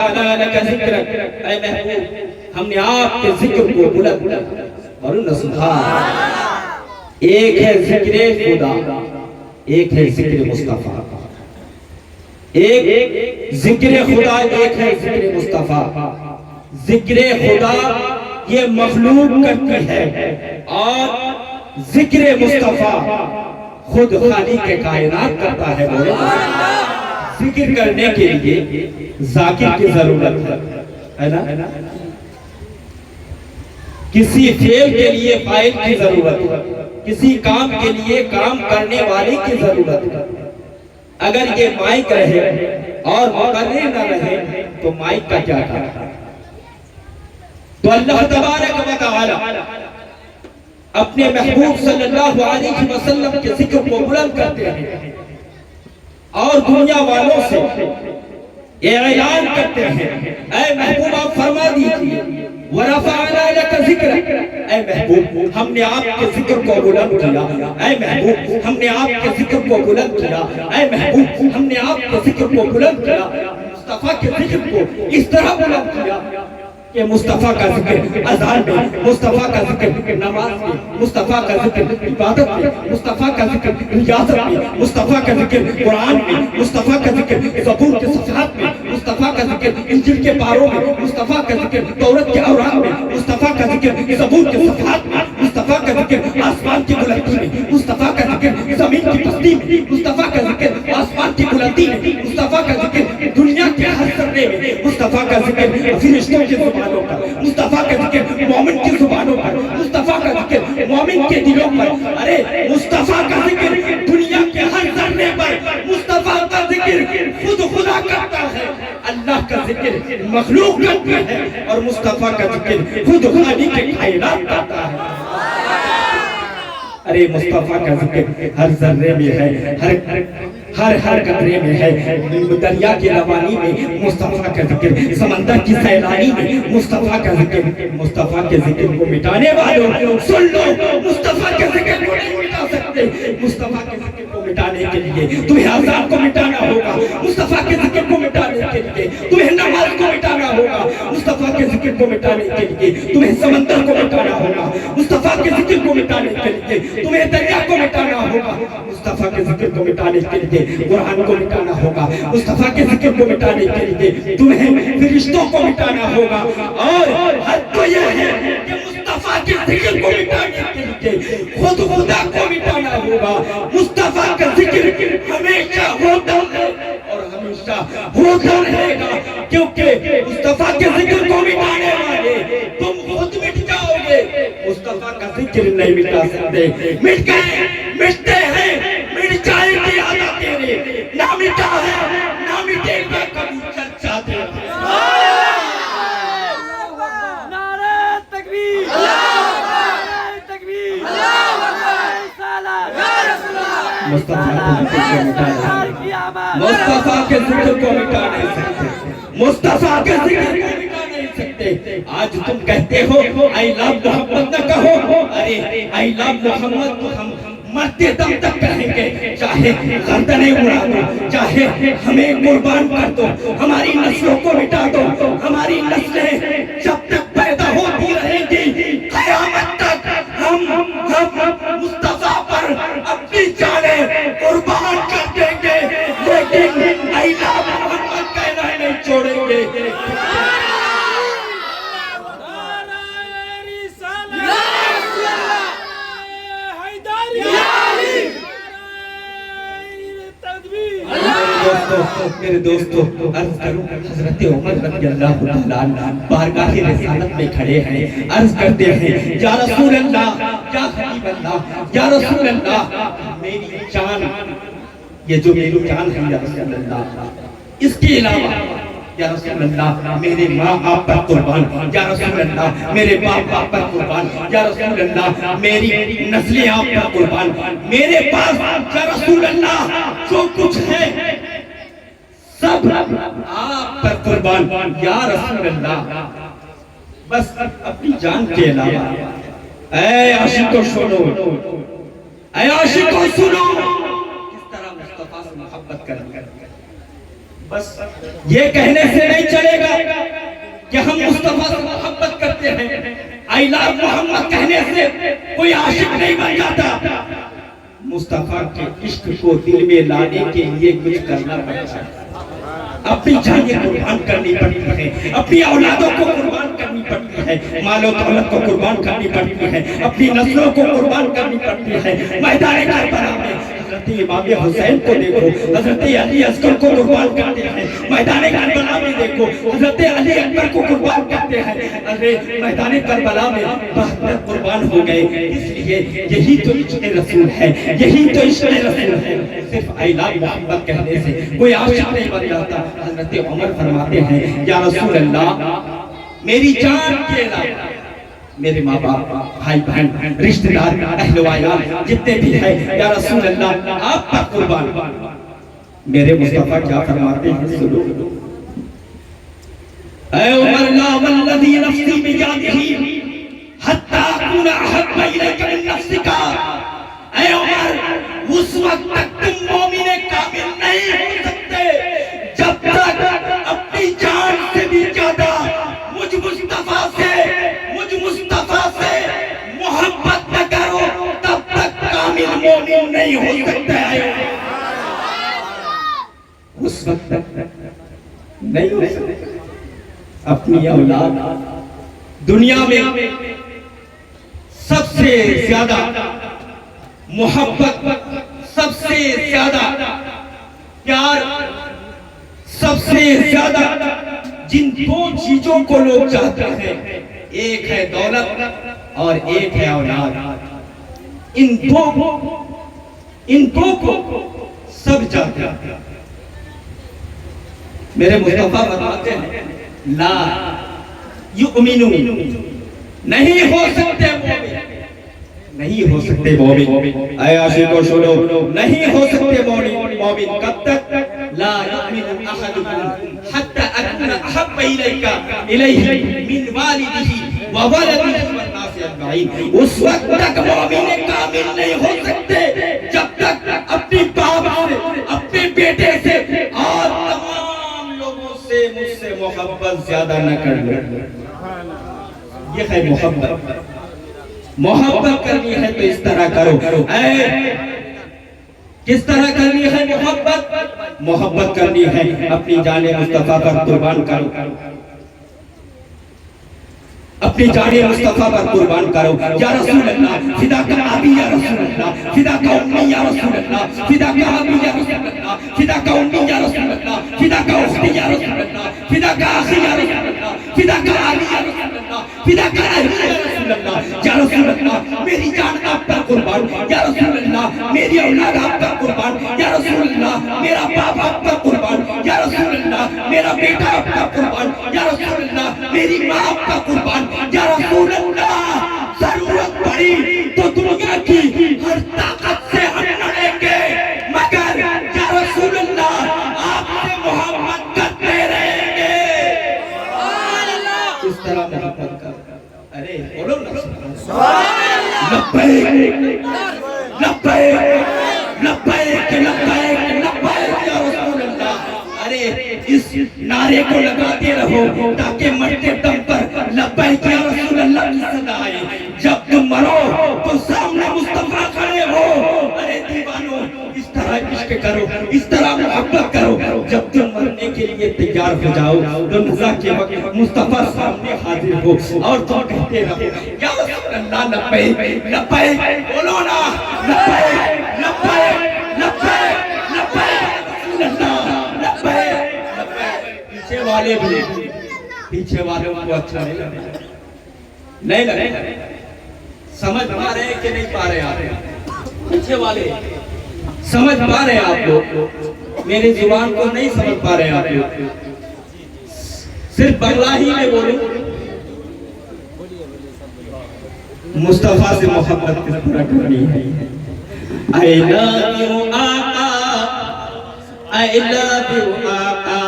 لَكَ ذِكْرَكَ، اے محبوب ہم نے آپ کے ذکر کو بلند کیا۔ بولو سبحان۔ ایک ہے ذکر خدا، ایک ہے ذکر مصطفیٰ، ایک ذکر خدا، ایک ہے ذکر مصطفیٰ۔ ذکر خدا یہ مخلوق کرتی ہے اور ذکر مصطفیٰ خود خالق کے کائنات کرتا ہے۔ بولو ذکر کرنے کے لیے ذاکر کی ضرورت ہے نا، کسی فعل کے لیے فاعل کی ضرورت ہے، کسی کام کے لیے کام کرنے والے کی ضرورت ہے۔ اگر یہ مائک رہے اور مقرر نہ رہے تو مائک کا کیا کام؟ تو اللہ تبارک و تعالی اپنے محبوب صلی اللہ علیہ وسلم کے ذکر کو بلند کرتے ہیں اور دنیا والوں سے یہ اعلان کرتے ہیں، اے محبوب آپ فرما دیجئے وَرَفَعْنَا لَكَ ذِكْرَكَ، اے محبوب ہم نے آپ کے ذکر کو بلند کیا، اے محبوب ہم نے آپ کے ذکر کو بلند کیا، اے محبوب ہم نے آپ کے ذکر کو بلند کیا۔ مصطفیٰ کے ذکر کو اس طرح بلند کیا کہ مصطفیٰ کا ذکر اذان میں، مصطفیٰ کا ذکر نماز میں، مصطفیٰ کا ذکر عبادت میں، مصطفیٰ کا ذکر ریاضت میں، مصطفیٰ کا ذکر قرآن میں، مصطفیٰ کا ذکر زبور کے صفحات میں، مصطفیٰ کا ذکر انجیل کے پاروں میں، مصطفیٰ کا ذکر تورات کے اوراق میں، مصطفیٰ کا ذکر زبور کے صفحات میں، مصطفیٰ کا ذکر آسمان کی بلندی میں، مصطفیٰ کا ذکر زمین کی پستی میں، مصطفیٰ کا ذکر آسمان کی بلندی میں، مصطفیٰ کا ذکر دنیا کے ہر ذرے میں، مصطفیٰ کا ذکر فرشتوں کے زبانوں پر، مصطفیٰ کا ذکر مومن کی زبانوں پر، مصطفیٰ کا ذکر مومن کے دلوں پر۔ ارے مصطفیٰ کا ذکر دنیا کے ہر ذرے پر، مصطفیٰ کا ذکر خود خدا کرتا ہے، اللہ کا ذکر مخلوق کرتا ہے اور مصطفیٰ کا ذکر خود خالق کے کائنات کرتا ہے۔ ارے مصطفیٰ کا ذکر ہر ذرے میں ہے، ہر قطرے میں ہے، دریا کی روانی میں مصطفیٰ کا ذکر، سمندر کی سیلانی میں مصطفیٰ کا ذکر۔ مصطفیٰ کے ذکر کو مٹانے والوں سن لو، مصطفیٰ کے ذکر کو نہیں مٹا سکتے۔ مصطفیٰ کے ذکر کو مٹانے کے لیے تمہیں عذاب کو مٹانا ہوگا، مصطفیٰ کے ذکر کو مٹانے کے لیے تمہیں نماز کو مٹانا ہوگا، مصطفیٰ کے ذکر کو مٹانے کے لیے تمہیں سمندر کو مٹانا ہوگا، مصطفیٰ کے ذکر کو مٹانے کے لیے تمہیں دریا کو مٹانا ہوگا، مصطفیٰ کے ذکر کو مٹانے کے لیے قرآن کو مٹانا ہوگا، مصطفیٰ کے ذکر کو مٹانے کے لیے تمہیں فرشتوں کو مٹانا ہوگا۔ اور حد تو یہ ہے کہ مصطفیٰ کے ذکر کو مٹانے کے لیے خود خدا کو مٹانا ہوگا۔ مصطفیٰ کا ذکر ہمیشہ ہوتا ہے اور ہمیشہ ہوتا رہے گا، کیونکہ مصطفیٰ کے ذکر کو مٹانے والے تم خود مٹ جاؤ گے، مصطفیٰ کا ذکر نہیں مٹا سکتے۔ مٹ گئے، مٹتے ہیں، مٹ جائے گی عادت تیرے، نہ مٹا ہے نہ مٹے گا کبھی چرچا تیرے۔ نعرہ تکبیر، نعرہ تکبیر، مصطفیٰ کے ذکر کو مٹا نہیں سکتے، مصطفیٰ کے ذکر کو مٹا نہیں سکتے۔ آج تم کہتے ہو I love محمد نہ کہو، ارے I love محمد تو ہم مرتے دم تک کہیں گے، چاہے گردنیں اڑا دو، چاہے ہمیں قربان کر دو، ہماری نسلوں کو مٹا دو، ہماری نسلیں جب تک پیدا ہوتی رہیں گی قیامت تک ہم مصطفیٰ پر اپنی جانیں قربان کر دیں گے، لیکن I love محمد کہنا نہیں چھوڑیں گے۔ میرے دوستو عرض کروں حضرت عمر رضی اللہ تعالیٰ عنہ بارگاہ رسالت میں کھڑے ہیں، عرض کرتے ہیں یا رسول اللہ، یا حبیب اللہ، یا رسول اللہ، میری جان، یہ جو میری جان ہے یا رسول اللہ، اس کے علاوہ یا رسول اللہ میرے ماں آپ پر قربان، یا رسول اللہ میرے باپ آپ پر قربان، یا رسول اللہ میری نسلیں آپ پر قربان، میرے پاس یا رسول اللہ جو کچھ ہے سب آپ پر قربان، یا رسول اللہ بس اپنی جان کے علاوہ۔ اے عاشقوں سنو، اے عاشقوں سنو، کس طرح مصطفیٰ سے محبت کریں، بس یہ کہنے سے نہیں چلے گا کہ ہم مصطفیٰ سے محبت کرتے ہیں، I love محمد کہنے سے کوئی عاشق نہیں بن جاتا۔ مصطفیٰ کے عشق کو دل میں لانے کے لیے کچھ کرنا پڑتا ہے، اپنی جانیں قربان کرنی پڑتی ہے، اپنی اولادوں کو قربان کرنی پڑتی ہے، مال و دولت کو قربان کرنی پڑتی ہے، اپنی نسلوں کو قربان کرنی پڑتی ہے۔ میدان کربلا میں حضرت امام حسین کو دیکھو، حضرت علی اصغر کو قربان کرتے ہیں، میدان کربلا میں دیکھو حضرت علی اکبر کو قربان کرتے ہیں، ارے میدان کربلا میں 72 قربان ہو گئے۔ اس لیے یہی تو عشق رسول ہے، یہی تو عشق رسول ہے۔ صرف I love محمد کہنے سے کوئی عاشق نہیں بن جاتا۔ حضرت عمر فرماتے ہیں یا رسول اللہ، میری جان کے علاوہ میرے ماں باپ، بھائی بہن، رشتہ دار، اہل و عیال جتنے بھی ہیں، یا رسول اللہ آپ پر قربان۔ میرے مصطفیٰ کیا فرماتے ہیں سنو، اے عمر لا والذی نفسی بیدہ حتی اکون احب الیک من نفسک۔ اے عمر اس وقت تک تم مومن کامل نہیں ہو سکتے جب تک اپنی جان سے بھی زیادہ مجھ مصطفیٰ سے محبت نہ کرو، تب تک کامل مومن نہیں ہو سکتے۔ اس وقت تک نہیں ہو سکتے۔ اپنی اولاد دنیا میں سب سے زیادہ محبت، سب سے زیادہ پیار، سب سے زیادہ جن دو چیزوں کو لوگ چاہتے ہیں، ایک ہے دولت اور ایک ہے اولاد۔ ان دو کو سب چاہتے ہیں۔ میرے مصطفیٰ فرماتے ہیں لا یؤمنون، نہیں ہو سکتے مومن، نہیں ہو سکتے مومن۔ اے عاشقو سنو، نہیں ہو سکتے مومن کب تک؟ لا یؤمن احدکم حتی اکون احب الیہ من والدہ وولدہ والناس اجمعین۔ اس وقت تک مومن کامل نہیں ہو سکتے جب تک اپنی باپ سے، اپنے بیٹے سے اور تمام لوگوں سے مجھ سے محبت زیادہ نہ کر لو۔ یہ ہے محبت۔ محبت کرنی ہے تو اس طرح کرو۔ کس طرح کرنی ہے محبت؟ محبت کرنی ہے اپنی جان مصطفیٰ پر قربان کرو، اپنی جان مصطفیٰ پر قربان کرو۔ یا رسول اللہ فدا کا ابی، یا رسول اللہ فدا کا امی، یا رسول اللہ فدا کا ابی، یا رسول اللہ فدا کا امی، یا رسول اللہ فدا کا اختی، یا رسول اللہ فدا کا اخی، یا رسول اللہ فدا کا علی، یا رسول اللہ فدا کا علی، یا رسول اللہ۔ یا رسول اللہ میری جان آپ پر قربان، یا رسول اللہ میری اولاد آپ پر قربان، یا رسول اللہ میرا باپ آپ پر قربان، یا رسول اللہ میرا بیٹا آپ پر قربان، یا رسول اللہ میری ماں آپ پر قربان، یا رسول اللہ ضرورت پڑی تو دنیا کی ہر طاقت سے ہم لڑیں گے، مگر یا رسول اللہ آپ سے محبت کرتے رہیں گے۔ اس طرح محبت کر، ارے بولو لبیک لبیک لبیک لبیک لبیک یا رسول اللہ۔ ارے اس نعرے کو لگاتے رہو تاکہ مرتے دم پر لبیک یا رسول اللہ کی صدا آئے۔ جب تم مرو تو سامنے مصطفیٰ کھڑے ہو۔ ارے دیوانو اس طرح عشق کرو، اس طرح محبت کرو، جب تم مرنے کے لیے تیار ہو جاؤ تو نزا کے وقت مصطفیٰ سامنے حاضر ہو اور تم کہتے رہو یا رسول اللہ لبیک لبیک، بولو نا لبیک لبیک لبیک لبیک رسول اللہ لبیک لبیک۔ پیچھے والے کو اچھا نہیں لگے، سمجھ پا رہے ہیں کہ نہیں پا رہے آپ؟ پیچھے والے سمجھ پا رہے ہیں آپ لوگ؟ میری زبان کو نہیں سمجھ پا رہے ہیں آپ لوگ؟ صرف بنگلہ ہی میں بولوں، مصطفیٰ سے محبت کس طرح کرنی ہے؟ I love you آقا، I love you آقا،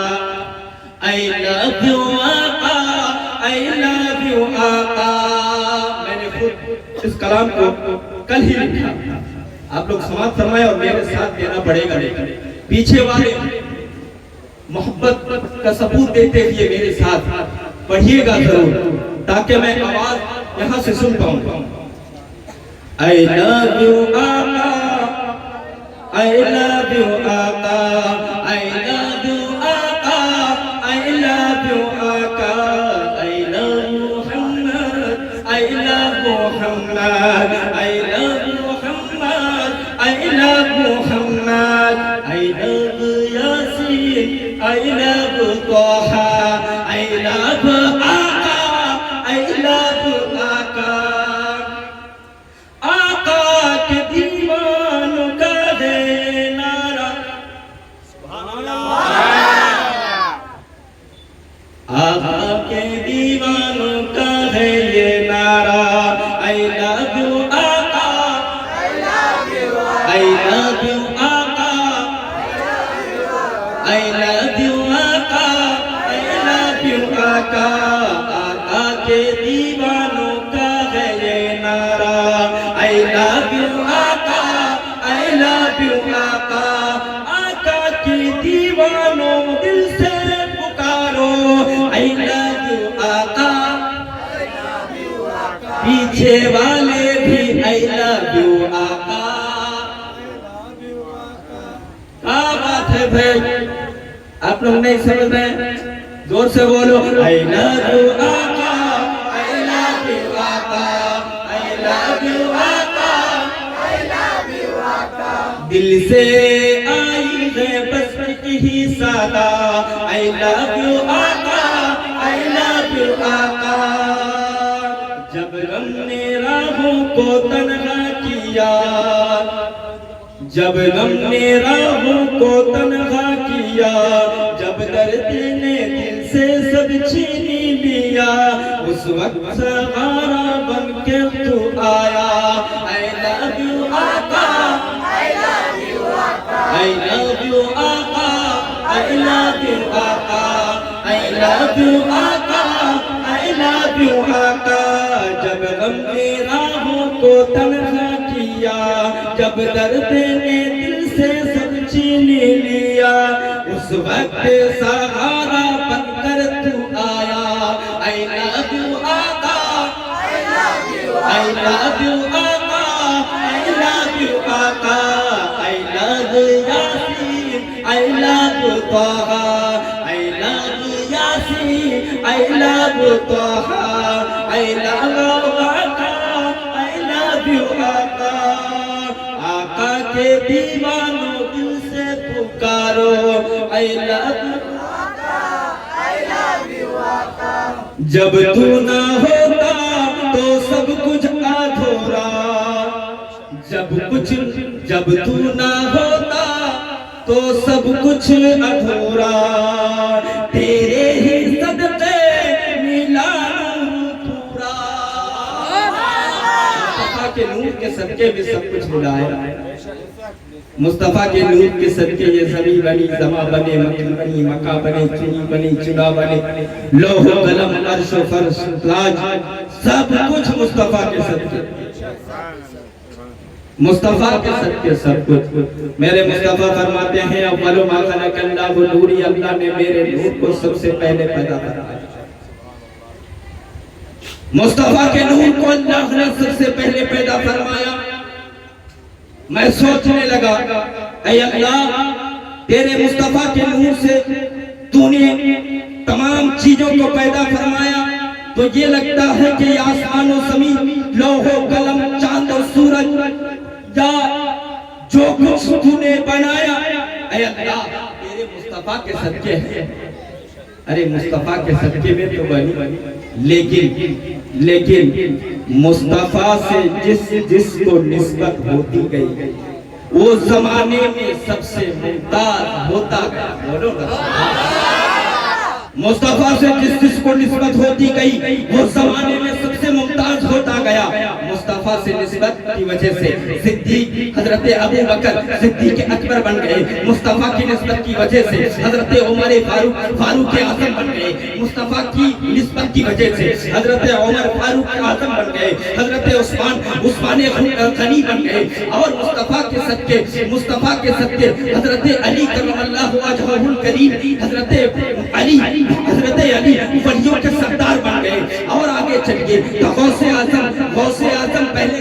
I love you آقا، I love you آقا۔ میں نے خود اس کلام کو کل ہی لکھا، آپ لوگ سماعت فرمائے اور میرے ساتھ دینا پڑے گا۔ پیچھے والے محبت کا ثبوت دیتے ہوئے میرے ساتھ پڑھیے گا ضرور تاکہ میں آواز یہاں سے سن پاؤں. I love you آقا, I love you آقا, I love you آقا, I love you آقا, I love Muhammad, I love Muhammad, I love Muhammad, I love Muhammad, I love Yasin, I love Taha, I love آقا, I love آقا. آقا کے دیوانوں کا ہے نعرہ, آقا کے دیوانوں کا ہے یہ نعرہ. I love you آقا, I love you آقا, I love you آقا, I love you آقا. آقا کے دیوانوں کا ہے یہ نعرہ. I love you آقا, I love you آقا. آقا کی دیوانوں دل سے پکارو, I love you آقا. پیچھے والے بھی I love you آقا. کیا بات ہے بھائی, آپ لوگ نہیں سمجھ رہے ہیں, زور سے بولو. I love you آقا, I love you آقا, I love you آقا. دل سے آئی ہے بس ایک ہی صدا, I love you آقا, I love you آقا. جب غم نے راہوں کو تنہا کیا, جب غم نے راہوں کو تنہا کیا, جب درد نے دل سے سب چھین لیا, اس وقت سہارا بن کے تو آیا. I love you آقا, I love you آقا, I love you آقا, I love you آقا, I love you آقا, I love you آقا. جب غم نے راہوں کو تنہا کیا, جب درد نے دل سے سب چھین لیا, اس وقت سہارا بن کر تو آیا. I love you آقا, I love you آقا, I love you آقا. I love Yasin, I love Taha, I love Yasin, I love Taha, I love آقا, I love you آقا. آقا کے دیوانوں دل سے پکارو, I love you آقا, I love you آقا. جب تو نہ ہوتا تو سب کچھ ادھورا, جب تو نہ ہوتا تو سب کچھ ادھورا. تیرے ہی صدقے ملا نور پورا. مصطفیٰ کے نور کے صدقے میں سب کچھ ملا ہے. مصطفیٰ کے نور کے صدقے یہ زمین بنی, زماں بنے, مکن بنی, مکہ بنے, چنی بنی, چنا بنے, لوح و قلم, عرش و فرش, تاج, سب کچھ مصطفیٰ کے صدقے, مصطفیٰ کے صدقے سب کچھ. میرے مصطفیٰ فرماتے ہیں اول ما خلق اللہ نوری, اللہ نے میرے نور کو سب سے پہلے پیدا فرمایا. مصطفیٰ کے نور کو اللہ نے سب سے پہلے پیدا فرمایا. میں سوچنے لگا, اے اللہ تیرے مصطفیٰ کے نور سے تو نے تمام چیزوں کو پیدا فرمایا, تو یہ لگتا ہے کہ یہ آسمان و زمین, لوح و قلم, چاند و سورج, یا جو کچھ تو نے بنایا, اے اللہ تیرے مصطفیٰ کے صدقے ہیں. ارے مصطفیٰ کے صدقے میں تو بنی, لیکن مصطفیٰ سے جس کو نسبت ہوتی گئی وہ زمانے میں سب سے ممتاز ہوتا گیا. بولو مصطفیٰ سے جس کو نسبت ہوتی گئی وہ زمانے میں سب سے ممتاز ہوتا گیا. مصطفیٰ سے نسبت کی وجہ سے صدیق حضرت ابو بکر صدیق اکبر بن گئے، مصطفیٰ کی نسبت کی وجہ سے حضرت عمر فاروق اعظم بن گئے، مصطفیٰ کی نسبت کی وجہ سے حضرت عمر فاروق اعظم بن گئے، حضرت عثمان غنی بن گئے، اور مصطفیٰ کے صدقے حضرت علی کرم اللہ وجہہ الکریم، حضرت علی ولیوں کے سردار بن گئے۔ اور آگے چلیے تو غوث اعظم پہلے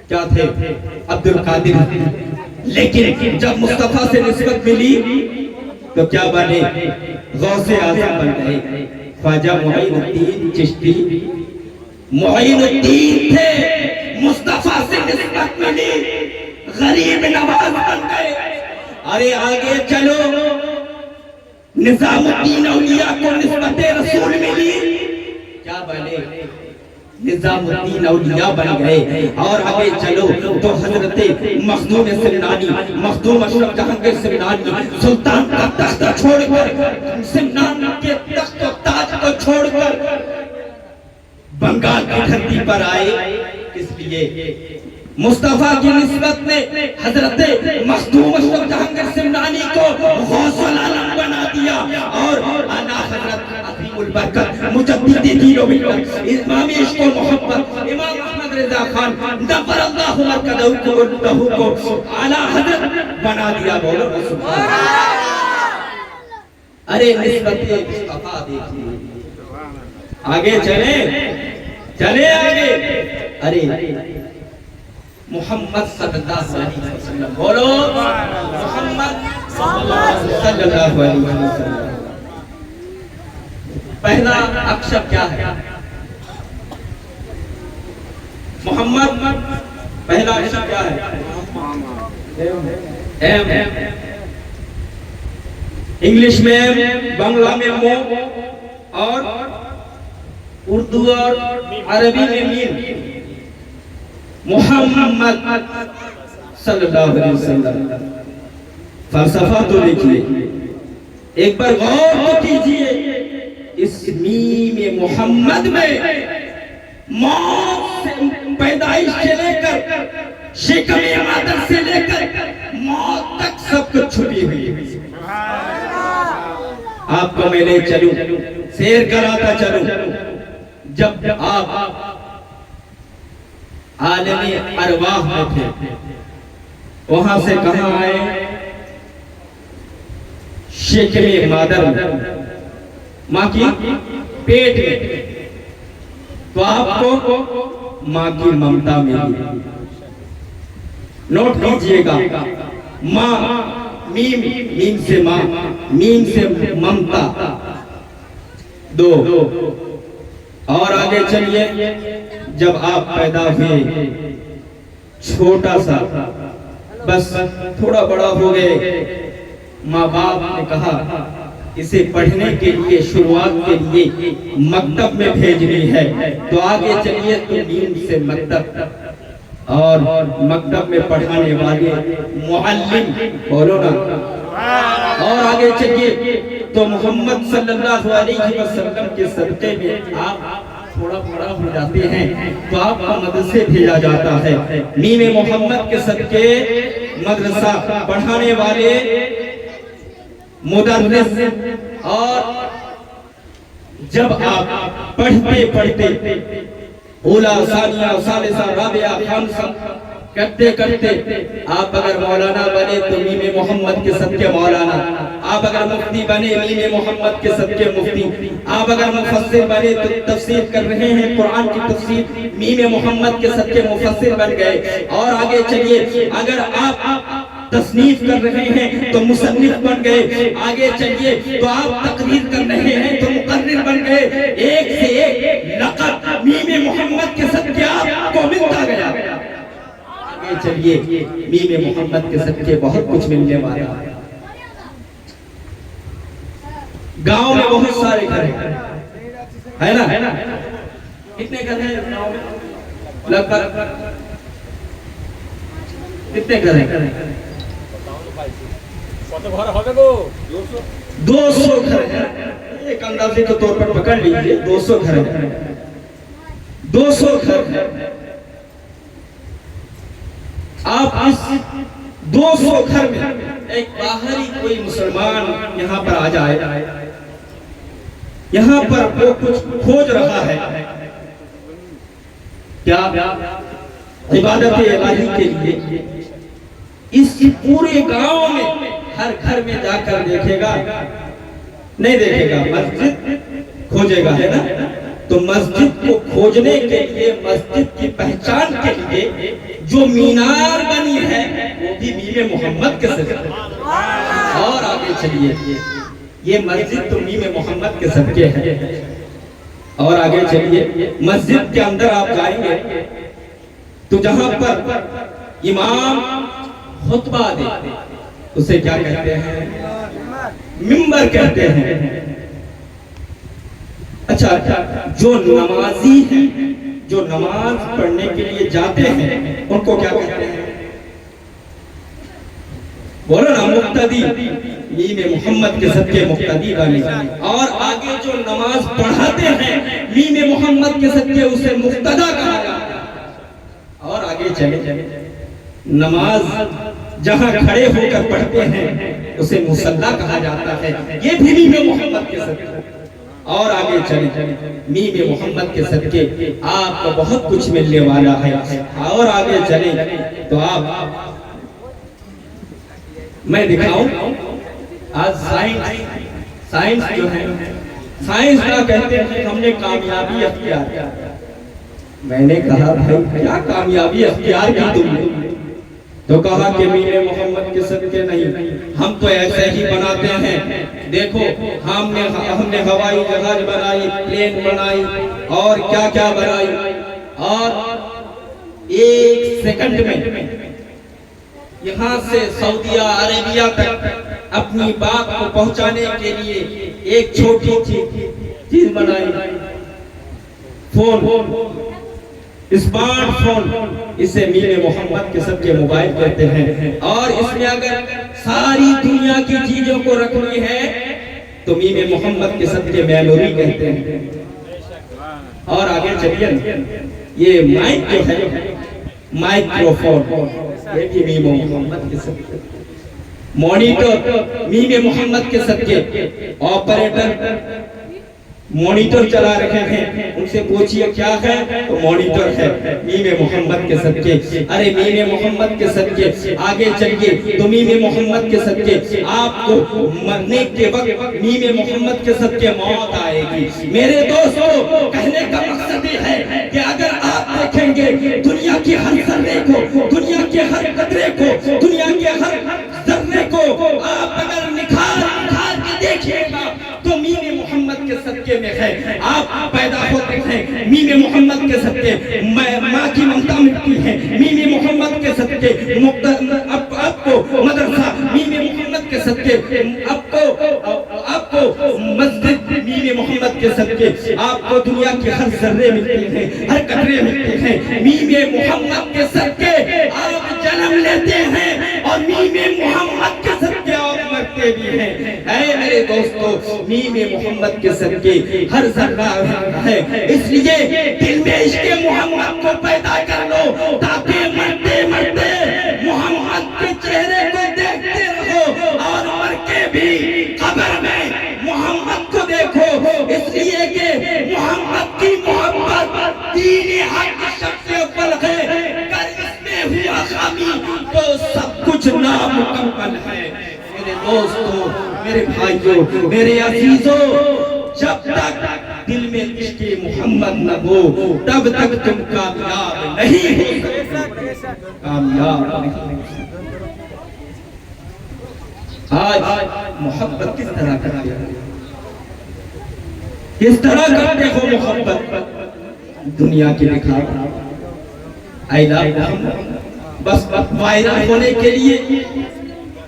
کیا تھے؟ عبد القادر، لیکن جب مصطفیٰ سے نسبت ملی تو کیا بنے؟ غوث اعظم بن گئے۔ خواجہ معین الدین چشتی معین الدین تھے، مصطفیٰ سے نسبت ملی غریب نواز بن گئے۔ ارے آگے چلو، نظام الدین اولیاء کو نسبت رسول ملی، کیا بنے؟ نظام الدین اولیاء بن گئے۔ اور آگے چلو تو حضرت مخدوم سمنانی، مخدوم اشرف جہانگیر سمنانی سلطان کا تخت چھوڑ کر، سمنان کے تخت و تاج کو چھوڑ کر بنگال کی دھرتی پر آئے۔ کس لیے؟ مصطفیٰ کی نسبت میں حضرت مخدوم اشرف جہانگیر سمنانی کو غوث العالم بنا دیا، اور اعلیٰ حضرت عظیم البرکت مجدد دین و ملت امام عشق و محبت امام احمد رضا خان نور اللہ مرکزہ کو اعلیٰ حضرت بنا دیا۔ بولو سبحان اللہ۔ ارے نسبت مصطفیٰ دیکھیے، آگے چلے آگے۔ ارے محمد صلی اللہ علیہ وسلم، بولو محمد صلی اللہ علیہ وسلم۔ پہلا اکشر کیا ہے؟ محمد پہلا اکشر کیا ہے؟ ایم۔ انگلش میں بنگلہ میں مو، اور اردو اور عربی میں میم۔ محمد صلی اللہ علیہ وسلم۔ فلسفہ تو دیکھیے، ایک بار غور کیجئے، اس میم محمد میں موت سے پیدائش سے لے کر شکم مادر سے لے کر موت تک سب کچھ چھپی ہوئی ہے۔ آپ کو میں لے چلوں، سیر کراتا چلوں۔ جب آپ عالم ارواح میں تھے، وہاں سے کہاں آئے؟ شکم مادر میں، ماں کی پیٹ میں، تو آپ کو ماں کی ممتا ملی۔ نوٹ کیجئے گا، ماں، میم سے ماں، میم سے ممتا، دو۔ اور آگے چلیے، جب آپ پیدا ہوئے چھوٹا سا، بس تھوڑا بڑا ہو گئے، ماں باپ نے کہا اسے پڑھنے کے لیے شروعات کے لیے مکتب میں بھیجنی ہے، تو آگے چلیے تو دین سے مکتب، اور مکتب میں پڑھانے والے معلم، بولو نا۔ اور آگے چلیے تو محمد صلی اللہ علیہ وسلم کے صدقے میں آپ تھوڑا بڑا ہو جاتے ہیں تو آپ کا مدرسے بھیجا جاتا ہے۔ میم محمد کے صدقے مدرسہ پڑھانے والے مدرس، اور جب آپ پڑھتے اولا ثانیہ ثالثہ رابعہ خامسہ کرتے آپ اگر مولانا بنے تو میم محمد کے صدقے مولانا، آپ اگر مفتی بنے میم محمد کے صدقے مفتی، آپ اگر مفسر بنے تو تفسیر کر رہے ہیں قرآن کی تفسیر، میم محمد کے صدقے مفسر بن گئے۔ اور آگے چلیے، اگر آپ تصنیف کر رہے ہیں تو مصنف بن گئے، آگے چلیے تو آپ تقریر کر رہے ہیں تو مقرر بن گئے۔ ایک سے ایک لقب میم محمد کے صدقے آپ کو ملتا گیا۔ آگے چلیے، میم محمد کے صدقے بہت کچھ ملنے والا ہے۔ گاؤں میں بہت سارے گھر ہیں، ہے نا؟ کتنے گھر ہیں گاؤں میں؟ لگ بھگ کتنے گھر ہیں؟ 200 گھر ہیں، ایک اندازے کے طور پر پکڑ لیجئے 200 گھر ہیں۔ 200 گھر ہیں، آپ اس 200 گھر میں ایک باہری کوئی مسلمان یہاں پر آ جائے، یہاں پر وہ کچھ کھوج رہا ہے، کیا عبادت الہی کے لیے، اس پورے گاؤں میں ہر گھر میں جا کر دیکھے گا؟ نہیں دیکھے گا، مسجد کھوجے گا، ہے نا؟ تو مسجد کو کھوجنے کے لیے، مسجد کی پہچان کے لیے جو مینار بنی ہے وہ بھی میم محمد کے صدقے۔ اور آگے چلیے، یہ مسجد تو میم محمد کے صدقے ہے۔ اور آگے چلیے، مسجد کے اندر آپ جائیں گے تو جہاں پر امام خطبہ دے اسے کیا کہتے ہیں؟ منبر کہتے ہیں۔ اچھا، جو نمازی ہیں، جو نماز پڑھنے کے لیے جاتے ہیں، ان کو کیا کہتے ہیں؟ بولو نا، مقتدی، میم محمد کے صدقے مقتدی بنے۔ اور آگے جو نماز پڑھاتے ہیں میم محمد کے صدقے اسے مقتدا کہا جاتا ہے۔ اور آگے چلے، نماز جہاں کھڑے ہو کر پڑھتے ہیں اسے مصلی کہا جاتا ہے، یہ بھی میم محمد کے صدقے۔ اور آگے چلے، میم محمد کے صدقے آپ کو بہت کچھ ملنے والا ہے۔ اور آگے چلے تو آپ، میں دکھاؤں، آج سائنس جو ہے، سائنس نہ کہتے ہیں ہم نے کامیابی اختیار کیا۔ میں نے کہا بھائی کیا کامیابی اختیار کی تم نے؟ تو کہا کہ میم محمد کے صدقے نہیں، ہم تو ایسے ہی بناتے ہیں، دیکھو ہم نے ہوائی جہاز بنائی، پلین بنائی، اور کیا کیا بنائی، اور 1 سیکنڈ میں یہاں سے سعودیہ عربیہ تک اپنی بات کو پہنچانے کے لیے ایک چھوٹی چیز بنائی، فون، اسمارٹ فون، اسے میم محمد کے صدقے موبائل کہتے ہیں۔ اور اس میں اگر ساری دنیا کی چیزوں کو رکھنی ہے تو میم محمد کے صدقے میموری کہتے ہیں۔ اور آگے چلیے، یہ مائک جو ہے، مائکروفون، یہ بھی میم محمد کے صدقے۔ مانیٹر میم محمد کے صدقے۔ آپریٹر مانیٹر چلا رہے ہیں، ان سے پوچھئے کیا ہے؟ تو مانیٹر ہے، میم محمد کے صدقے۔ ارے میم محمد کے صدقے۔ آگے چلیے تو میم محمد کے صدقے آپ کو مرنے کے وقت میم محمد کے صدقے موت آئے گی۔ میرے دوستو، کہنے کا مقصد یہ ہے کہ اگر آپ دیکھیں گے دنیا کی ہر ذرے کو، دنیا کے ہر قطرے کو، دنیا کے ہر ذرے کو آپ اگر نکھار کے دیکھئے گا تو میم محمد کے صدقے میں ہے۔ آپ پیدا ہوتے ہیں میم محمد کے صدقے، ماں کی ممتا ملتی ہے میم محمد کے صدقے، اب کو مدرسہ میم محمد کے صدقے، اب کو مسجد میم محمد کے صدقے، آپ کو دنیا کی ہر ذرے ملتی ہیں، ہر قطرے ملتے ہیں میم محمد کے صدقے۔ آپ جنم لیتے ہیں اور میم محمد کے صدقے آپ مرتے بھی ہیں۔ اے میرے دوستو، میم محمد کے صدقے ہر ذرہ ہے، اس لیے دل میں عشق محمد کو پیدا کر لو تاکہ مرتے مرتے محمد کے چہرے کو دیکھتے رہو، اور مر کے بھی قبر میں محمد کو دیکھو، اس لیے کہ محمد کی محبت دین حق سب سے اول ہے، اگر اس میں ہوا خامی تو سب کچھ نامکمل ہے۔ میرے دوستو، میرے بھائیوں، میرے عزیزوں، جب تک دل میں عشق محمد نہ ہو تب تک تم کامیاب نہیں ہو سکتے، کامیاب نہیں ہو سکتے۔ آج محبت کس طرح کرتے ہو؟ کس طرح کرتے ہو محبت؟ دنیا کی دکھاوا، I love محمد، بس وائرل ہونے کے لیے۔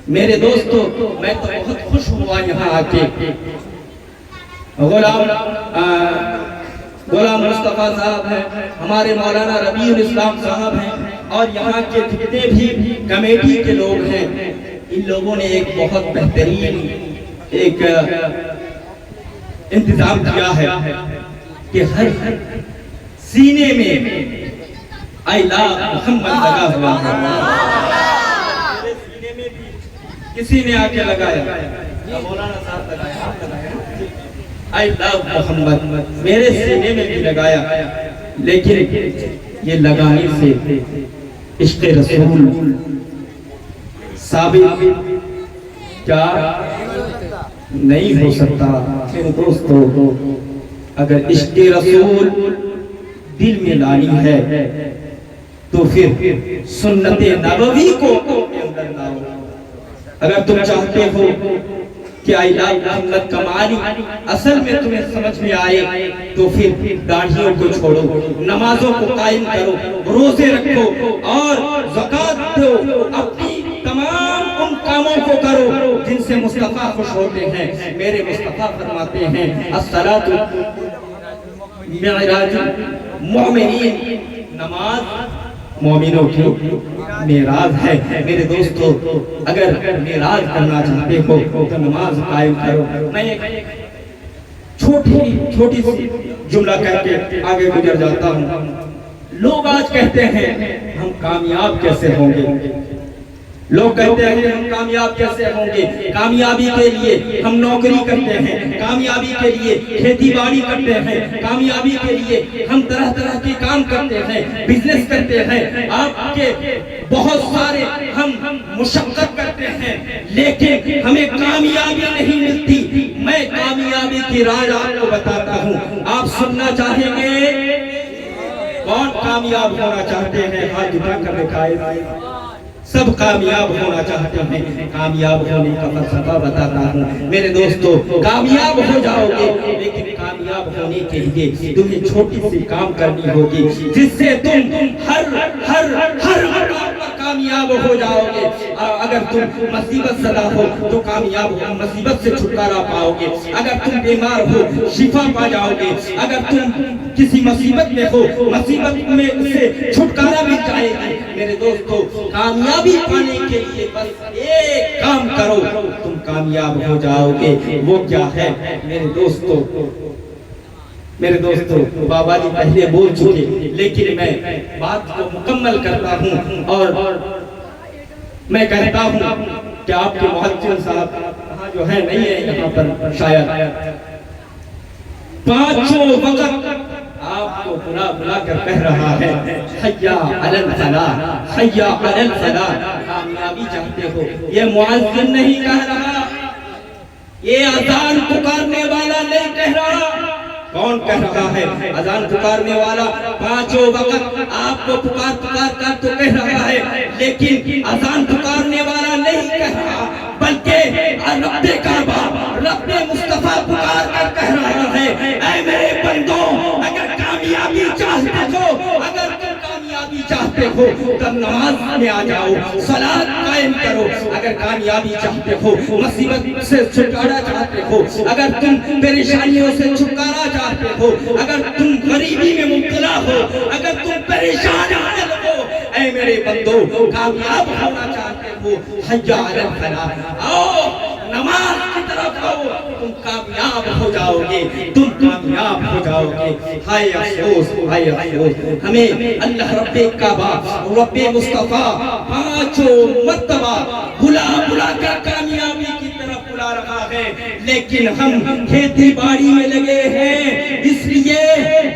میرے دوستو، میں تو بہت خوش ہوا یہاں آکے، غلام مصطفیٰ صاحب ہیں، ہمارے مولانا ربیع الاسلام صاحب ہیں، اور یہاں کے جتنے بھی کمیٹی کے لوگ ہیں، ان لوگوں نے ایک بہت بہترین ایک انتظام کیا ہے کہ ہر سینے میں I love محمد لگا ہوا ہے۔ کسی نے آ کے لگایا مولانا صاحب لگایا آئی لو محمد میرے سینے میں بھی لگایا لیکن یہ لگانے سے عشق رسول ثابت کیا نہیں ہو سکتا. میرے دوستو اگر عشق رسول دل میں لانی ہے تو پھر سنت نبوی کو اپنے اندر لاؤ. اگر تم چاہتے ہو کہ آئی لو محمد کا معنی اصل میں تمہیں سمجھ میں آئے تو پھر داڑھیوں کو چھوڑو, نمازوں کو قائم کرو, روزے رکھو اور زکوٰۃ دو, اپنی تمام ان کاموں کو کرو جن سے مصطفیٰ خوش ہوتے ہیں. میرے مصطفیٰ فرماتے ہیں الصلاۃ معراج المؤمنین, نماز مومنوں کی معراج ہے. میرے دوستو اگر معراج کرنا چاہتے ہو تو نماز قائم کرو. میں ایک چھوٹی سی جملہ کہہ کے آگے گزر جاتا ہوں. لوگ آج کہتے ہیں ہم کامیاب کیسے ہوں گے, لوگ کہتے ہیں ہم کامیاب کیسے ہوں گے. کامیابی کے لیے ہم نوکری کرتے ہیں, کامیابی کے لیے کھیتی باڑی کرتے ہیں, کامیابی کے لیے ہم طرح طرح کے کام کرتے ہیں, بزنس کرتے ہیں, آپ کے بہت سارے ہم مشقت کرتے ہیں لیکن ہمیں کامیابی نہیں ملتی. میں کامیابی کی راز آپ کو بتاتا ہوں, آپ سننا چاہیں گے؟ کون کامیاب ہونا چاہتے ہیں ہاتھ اٹھا کر دکھائے. سب کامیاب ہونا چاہتے ہیں. کامیاب ہونے کا فلسفہ بتاتا ہوں. میرے دوستو کامیاب ہو جاؤ گے لیکن کامیاب ہونے کے لیے تمہیں چھوٹی سی کام کرنی ہوگی جس سے تم ہر مقام پر کامیاب ہو جاؤ گے. اگر تم مصیبت زدہ ہو تو کامیاب ہو, مصیبت سے چھٹکارا پاؤ گے. اگر تم بیمار ہو شفا پا جاؤ گے. اگر تم کسی مصیبت میں ہو مصیبت میں سے چھٹکارا مل جائے گا. میرے دوستو کامیابی پانے کے لیے بس ایک کام کرو تم کامیاب ہو جاؤ گے. وہ کیا ہے میرے دوستو بابا جی پہلے بول چکے لیکن میں بات کو مکمل کرتا ہوں اور میں کہتا ہوں کہ آپ کے محجل صاحب یہاں جو ہے نہیں ہے یہاں پر شاید پانچوں وقت آپ کو بلا کر کہہ رہا ہے حیا علی الفلاح, حیا علی الفلاح. کامیابی چاہتے ہو یہ مؤذن نہیں کہہ رہا, یہ اذان پکارنے والا نہیں کہہ رہا. کون کہہ رہا ہے؟ اذان پکارنے والا پانچوں وقت آپ کو پکار کر تو کہہ رہا ہے لیکن اذان پکارنے والا نہیں کہہ رہا بلکہ رب کعبہ رب مصطفیٰ پکار کر کہہ رہا ہے اے میرے بندوں اگر کامیابی چاہتے ہو, اگر تم کامیابی چاہتے ہو تب نماز میں آ جاؤ, صلاۃ قائم کرو. اگر کامیابی چاہتے ہو, مصیبت سے چھٹکارا چاہتے ہو, اگر تم پریشانیوں سے چھٹکارا چاہتے ہو, اگر تم غریبی میں مبتلا ہو, اگر تم پریشان ہو, اے میرے بندو کامیاب ہونا چاہتے ہو حیا علی الفلاح آؤ نماز کی طرف آؤ, تم کامیاب ہو جاؤ گے, تم کامیاب ہو جاؤ گے. ہائے افسوس, ہائے افسوس ہمیں اللہ رب کعبہ رب مصطفیٰ پانچوں مرتبہ بلا کر کامیابی کی طرف بلا رہا ہے لیکن ہم کھیتی باڑی میں لگے ہیں اس لیے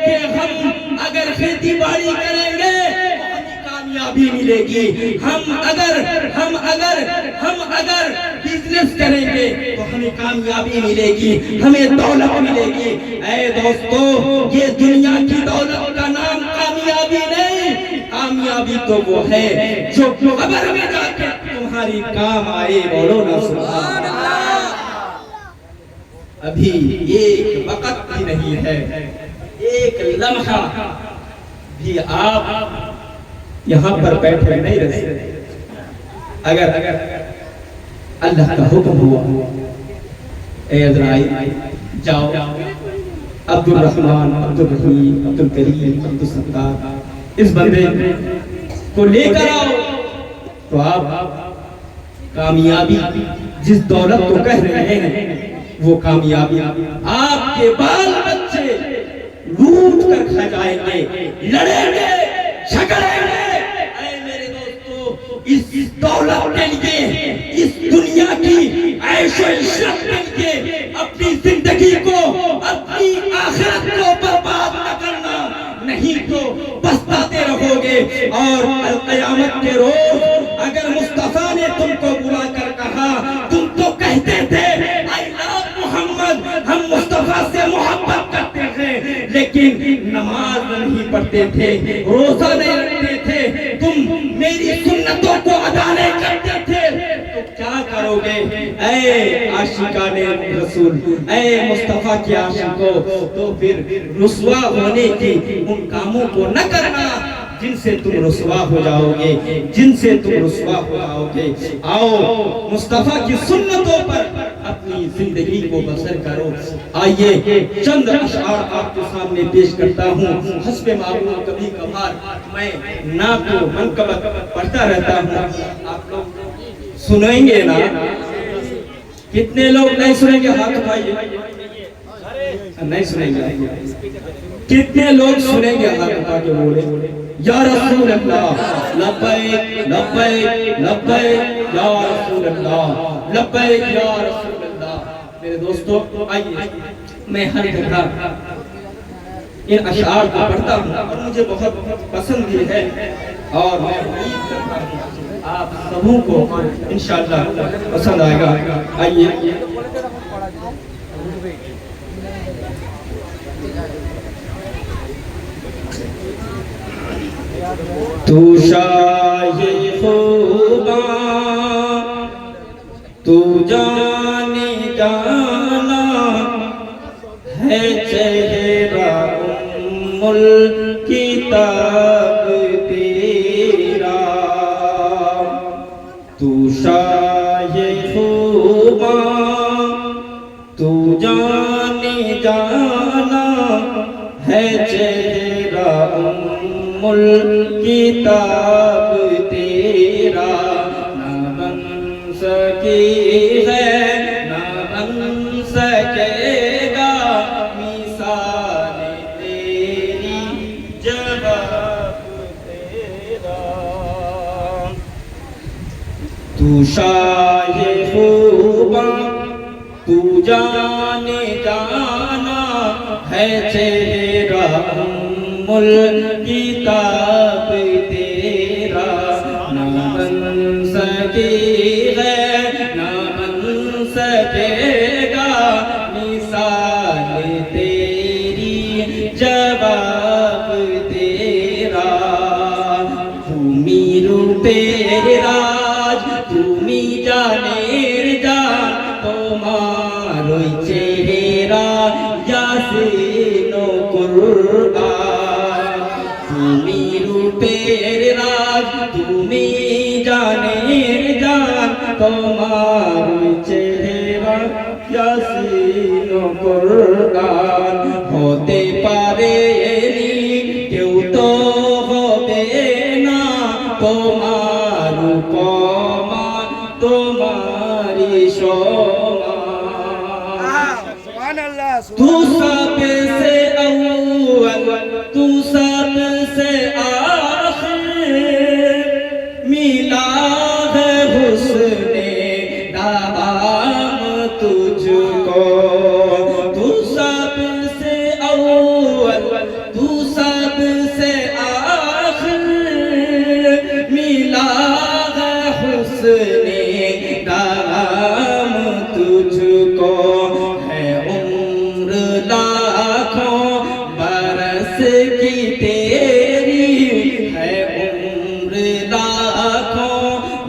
کہ ہم اگر کھیتی باڑی کریں گے کامیابی ملے گی. ہم اگر بزنس کریں گے تو ہمیں کامیابی ملے گی, ہمیں دولت ملے گی. اے دوستو یہ دنیا کی دولت کا نام کامیابی نہیں, کامیابی تو وہ ہے جو قبر میں جا کے تمہاری کام آئے. بولو نا سبحان اللہ. ابھی ایک وقت بھی نہیں ہے, ایک لمحہ بھی آپ یہاں پر بیٹھے نہیں رہے. اگر اللہ کا حکم ہوا اے عزرائیل جاؤ عبد الرحمن, عبد الرحیم, عبد الکریم, عبد الستار اس بندے کو لے کر آؤ تو آپ کامیابی جس دولت کو کہہ رہے ہیں وہ کامیابی آپ کے بال بچے لوٹ کر کھا جائیں گے, لڑیں گے, جھگڑیں گے. اس دولت کے لیے، اس دنیا کی عیش و عشرت کے لیے اپنی زندگی کو، اپنی آخرت کو برباد نہ کرنا، نہیں تو پچھتاتے رہو گے۔ اور القیامت کے روز اگر مصطفیٰ نے تم کو بلا کر کہا، تم تو کہتے تھے I love محمد، ہم مصطفیٰ سے محبت کرتے ہیں، لیکن نماز نہیں پڑھتے تھے، روزہ نہیں رکھتے تھے، تم میری سنتوں کو ادا نہیں کرتے تھے، تو کیا کرو گے؟ اے عاشقان رسول، اے مصطفیٰ کے عاشقوں، تو پھر رسوا ہونے کی ان کاموں کو نہ کرنا جن سے تم رسوا ہو جاؤ گے، جن سے تم رسوا ہو جاؤ گے۔ آؤ مصطفیٰ کی سنتوں پر اپنی زندگی کو بسر کرو۔ آئیے چند اشعار آپ کے سامنے پیش کرتا ہوں۔ حسب معمول کبھی کبھار میں نعت و منقبت پڑھتا رہتا ہوں، آپ لوگ سنیں گے نا؟ کتنے لوگ نہیں سنیں گے؟ ہاتھ اٹھائیے۔ نہیں سنیں گے؟ کتنے لوگ سنیں گے؟ ہاتھ اٹھا کے بولے یا رسول اللہ لبیک لبیک لبیک یا رسول اللہ لبیک یا رسول اللہ۔ میرے دوستو آئیے، میں ہر جگہ ان اشعار کو پڑھتا ہوں اور مجھے بہت پسند بھی ہے، اور میں امید کرتا ہوں آپ سبوں کو انشاءاللہ پسند آئے گا۔ آئیے تو شاہ خوباں تو جانے جانا ہے، چہرہ ام الکتاب تیرا، تو شاہ خوباں تو جانے جانا ہے، چہرہ ام الکتاب تیرا، نہ بن سکی ہے نہ بن سکے گا مثال تیری، جواب تیرا، تو شاہ خوباں تو جانے جانا ہے، چہرہ ام الکتاب تیرا، نہ بن سکی ہے نہ بن سکے گا مثال تیری، جواب تیرا، تمی روپے راج تمی جانیر جان، تمہاروئی چہرہ یاسین و قرآن، تمی روپے راج تمی جانیر جان، تمہاروئی چہرہ یاسین و قرآن، ہوتے پارے کیوں تو ہوتے نا، تمہارو قوما تمہاری شوما، تو سب سے اول تو سب سے آخر، ملا ہے حسن دوام تجھ کو، تو سب سے اول تو سب سے آخر، ملا ہے حسن دوام تجھ کو، ہے عمر لاکھوں برس کی تیری، ہے عمر لاکھوں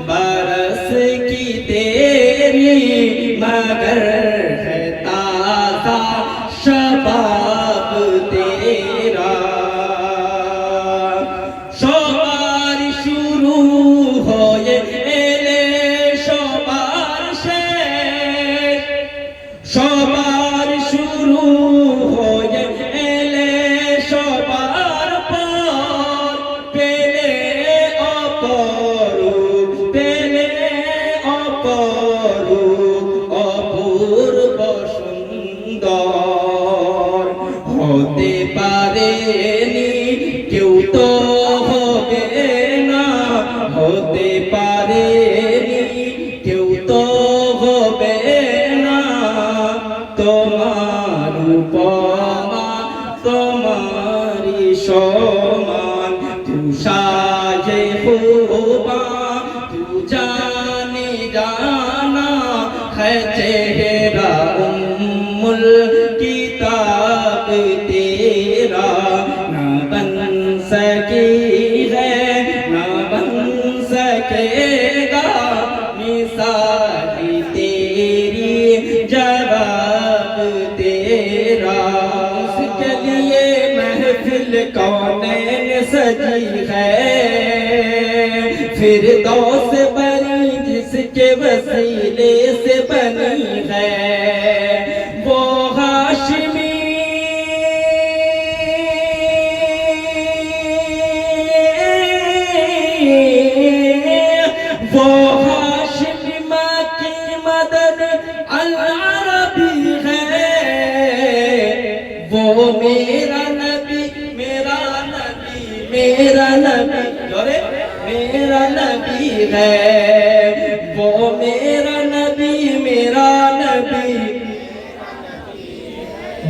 برس کی تیری، مگر ہے تازہ شباب تیرا، شمار شروع ہو یہ شمار شیخ، شمار شروع ہو یہ شمار پار، پیلے اپارو پیلے اپارو اپور بسندار، ہوتے پارے نی کیوں تو ہوگے نا، ہوتے پارے شومان تو شاہ خوباں تو جانے جانا ہے چہرہ ام الکتاب تیرا نہ بن سکی ہے نہ بن سکے گا مثال تیری جواب تیرا اس کے لیے محفل کونین سجی ہے فردوس بنی جس کے وسیلے سے بنی ہے وہ ہاشمی وہ ہاشمی ماں کی مدد العربی ہے وہ میرا نبی میرا نبی میرا نبی میرا نبی ہے وہ میرا نبی میرا نبی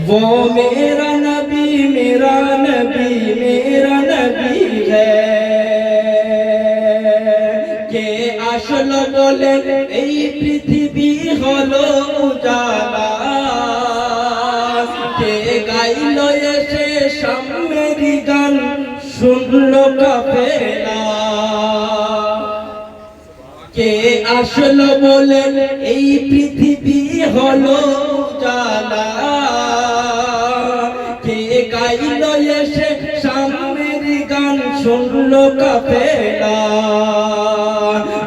وہ میرا نبی میرا نبی میرا نبی ہے کہ আসল বলে এই পৃথিবী হলো উজালা কে গাইলো এসে সামনের গান শুনলো কাফেলা কে আসলো বলে এই পৃথিবী হলো উজালা কে গাইলো এসে সামনের গান শুনলো কাফেলা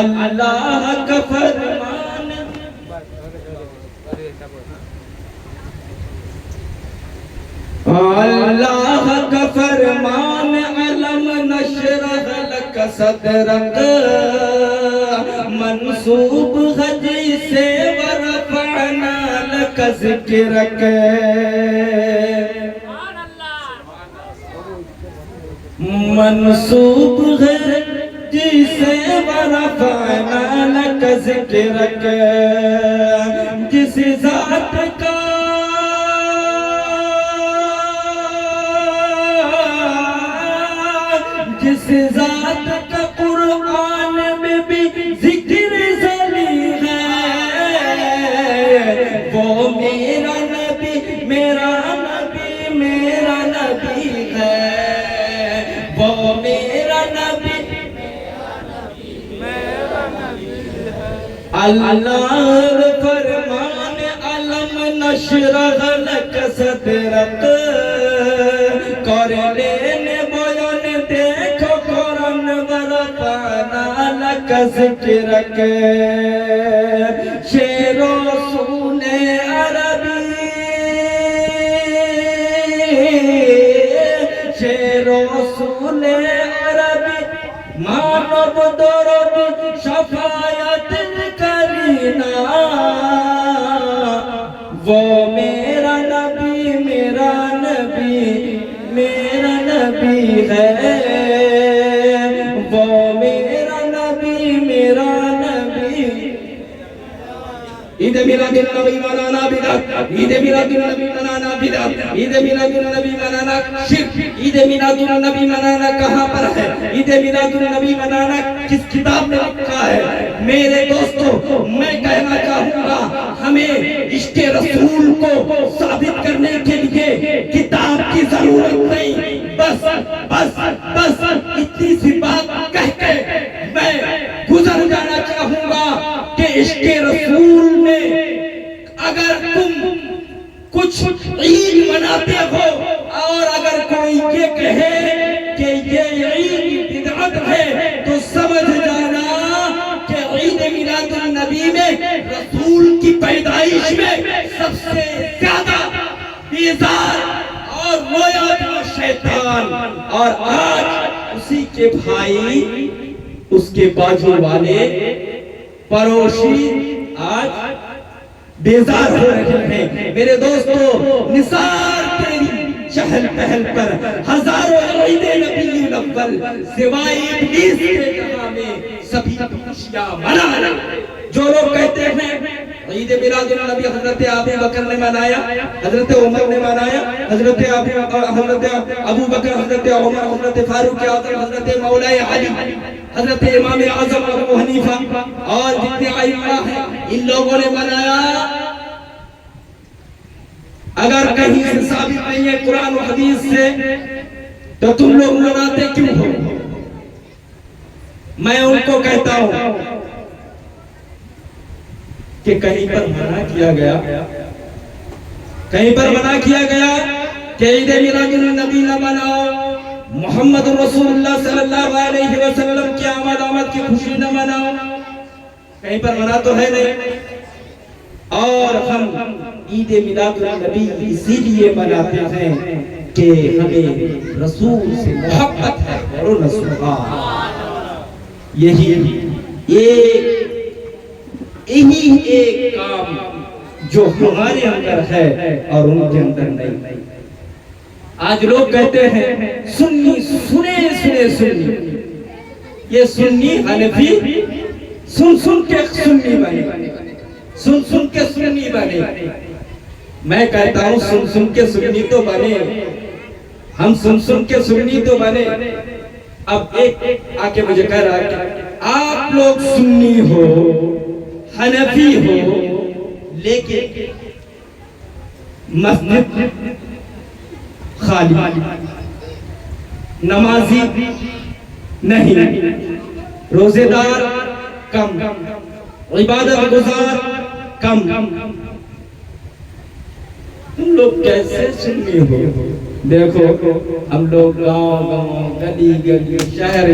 اللہ کا فرمان اللہ کا فرمان علم نشرح لک صدرک منصوب حجی سے ورفعنا لک ذکرک منصوب ہے جسے ورفعنا لک ذکرک جس ذات کا جس ذات کا قرآن میں بھی ذکر ذلی ہے وہ میرا نبی میرا نبی میرا نبی ہے وہ میرا نبی اللہ فرمان علم نشرح لک صدرک کر لینے بیان دیکھو قرآن ورفعنا لک ذکرک شیر رسول عربی شیر رسول عربی مانب درد شفاعت کرینا وہ میرا نبی میرا نبی میرا نبی ہے وہ میرا نبی میرا نبی عید میلاد النبی منانا بدعت عید میلاد النبی منانا بدعت عید میلاد النبی منانا شرک عید میلاد النبی منانا کہاں پر ہے عید میلاد النبی منانا کس کتاب میں لکھا ہے میرے دوستو میں کہنا چاہوں گا ہمیں عشق رسول کو ثابت کرنے کے لیے کتاب کی ضرورت نہیں بس بس بس اتنی سی بات کہہ کے میں گزر جانا چاہوں گا کہ عشق رسول میں اگر تم کچھ عید مناتے ہو اور اگر کوئی یہ کہے کہ یہ عید بدعت ہے تو سمجھ جانا کہ عید میلاد النبی میں رسول کی پیدائش میں سب سے زیادہ بیزار اور رویا تھا شیطان، اور آج اسی کے بھائی، اس کے بازو والے پڑوسی آج بیزار ہو رہے ہیں۔ میرے دوستو، نثار تیری چہل پہل پر ہزاروں عید نبی الاول سوائے ابلیس کے جہاں میں سبھی خوشیاں منانا۔ جو لوگ کہتے ہیں عید میلاد النبی حضرت ابو بکر نے منایا، حضرت عمر نے منایا، حضرت ابو بکر، حضرت عمر، حضرت فاروق اعظم، حضرت مولا علی، حضرت امام اعظم ابو حنیفہ اور جتنے ائمہ ہیں، ان لوگوں نے منایا۔ اگر کہیں سے ثابت نہیں ہے قرآن و حدیث سے، تو تم لوگ مناتے کیوں ہو؟ میں ان کو کہتا ہوں کہ کہیں پر منع کیا گیا، کہیں پر منع کیا گیا کہ عید میلاد النبی نہ مناؤ، محمد رسول اللہ صلی اللہ علیہ وسلم کی آمد کی خوشی نہ مناؤ، کہیں پر منع تو ہے نہیں۔ اور ہم عید میلاد النبی اسی لیے مناتے ہیں کہ ہمیں رسول سے محبت ہے، اور رسول یہی ایک کام جو ہمارے اندر ہے اور ان کے اندر نہیں۔ آج لوگ کہتے ہیں سنی، سنی، یہ سنی حنفی سن کے سنی بنے، سن کے سنی بنے۔ میں کہتا ہوں سن کے سنی تو بنے، ہم سن کے سنی تو بنے۔ اب ایک آکے مجھے کہہ رہا ہے آپ لوگ سنی ہو، حنفی ہو، لیکن مسجد خالی، نمازی نہیں، روزے دار کم، عبادت گزار کم، تم لوگ کیسے سنی ہو؟ دیکھو ہم لوگ گاؤں گلی گلی، شہر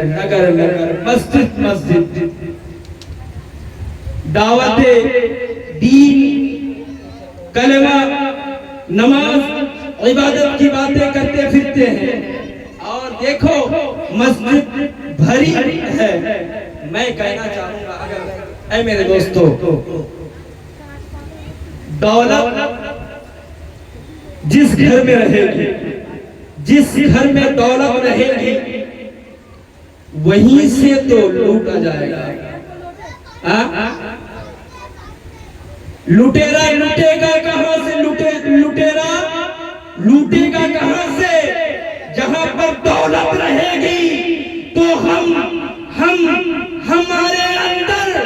نگر نگر، مسجد دعوت دین، کلمہ، نماز، عبادت کی باتیں کرتے پھرتے ہیں، اور دیکھو مسجد بھری ہے۔ میں کہنا چاہوں گا، اگر اے میرے دوستو، دولت جس گھر میں رہے گی، جس گھر میں دولت رہے گی، وہیں سے تو لوٹا جائے گا۔ لوٹیرا لوٹے گا کہاں سے؟ لوٹیرا لوٹے گا کہاں سے؟ جہاں پر دولت رہے گی تو ہمارے اندر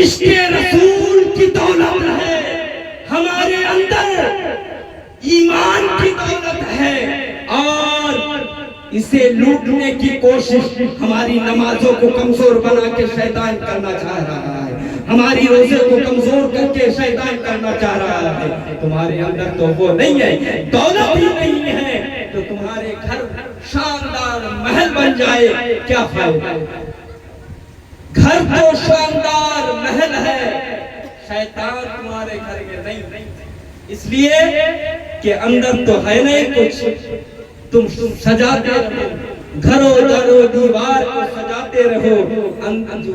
عشق رسول کی دولت ہے، ہمارے اندر ایمان کی دولت ہے، اور اسے لوٹنے کی کوشش ہماری نمازوں کو کمزور بنا کے شیطان کرنا چاہ رہا ہے، ہماری روزے کو کمزور کر کے شیطان کرنا چاہ رہا ہے۔ تمہارے اندر تو وہ نہیں ہے، دولت ہی نہیں ہے، تو تمہارے گھر شاندار محل بن جائے کیا فائدہ؟ گھر تو شاندار محل ہے، شیطان تمہارے گھر میں نہیں، اس لیے کہ اندر تو ہے نہیں کچھ، تم سجاتے رہو، گھروں دروں دیوار کو سجاتے رہو،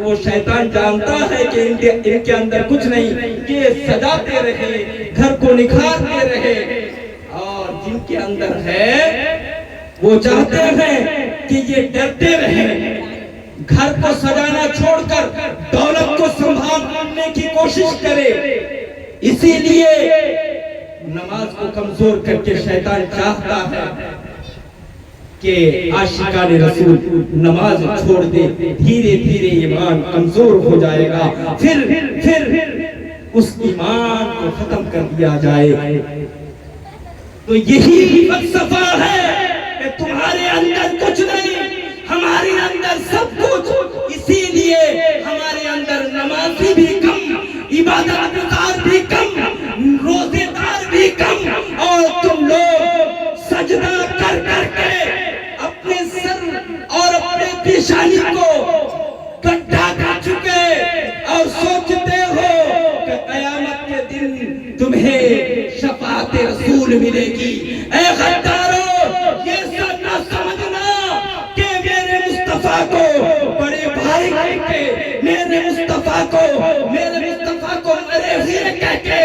وہ شیطان جانتا ہے کہ ان کے اندر کچھ نہیں، کہ سجاتے رہے، گھر کو نکھارتے رہے، اور جن کے اندر ہے وہ چاہتے ہیں کہ یہ ڈرتے رہیں، گھر کو سجانا چھوڑ کر دولت کو سنبھالنے کی کوشش کرے۔ اسی لیے نماز کو کمزور کر کے شیطان چاہتا ہے کہ عاشقان رسول نماز چھوڑ دے، دھیرے دھیرے ایمان کمزور ہو جائے گا، پھر اس ایمان کو ختم کر دیا جائے۔ تو یہی فلسفہ ہے کہ تمہارے اندر کچھ نہیں، ہمارے اندر سب کچھ، اسی لیے ہمارے اندر نمازی بھی کم، عبادت گزار بھی کم، روزے دار بھی کم، اور تم لوگ سجدہ کر کر کے اپنے سر اور اپنے پیشانی کو گڈھا کر چکے، اور سوچتے ہو کہ قیامت کے دن تمہیں شفاعت رسول ملے گی۔ اے غدارو یہ سب نہ سمجھنا کہ میرے مصطفیٰ کو بڑے بھائی کہہ کے، میرے مصطفیٰ کو مرے ہوئے کہہ کے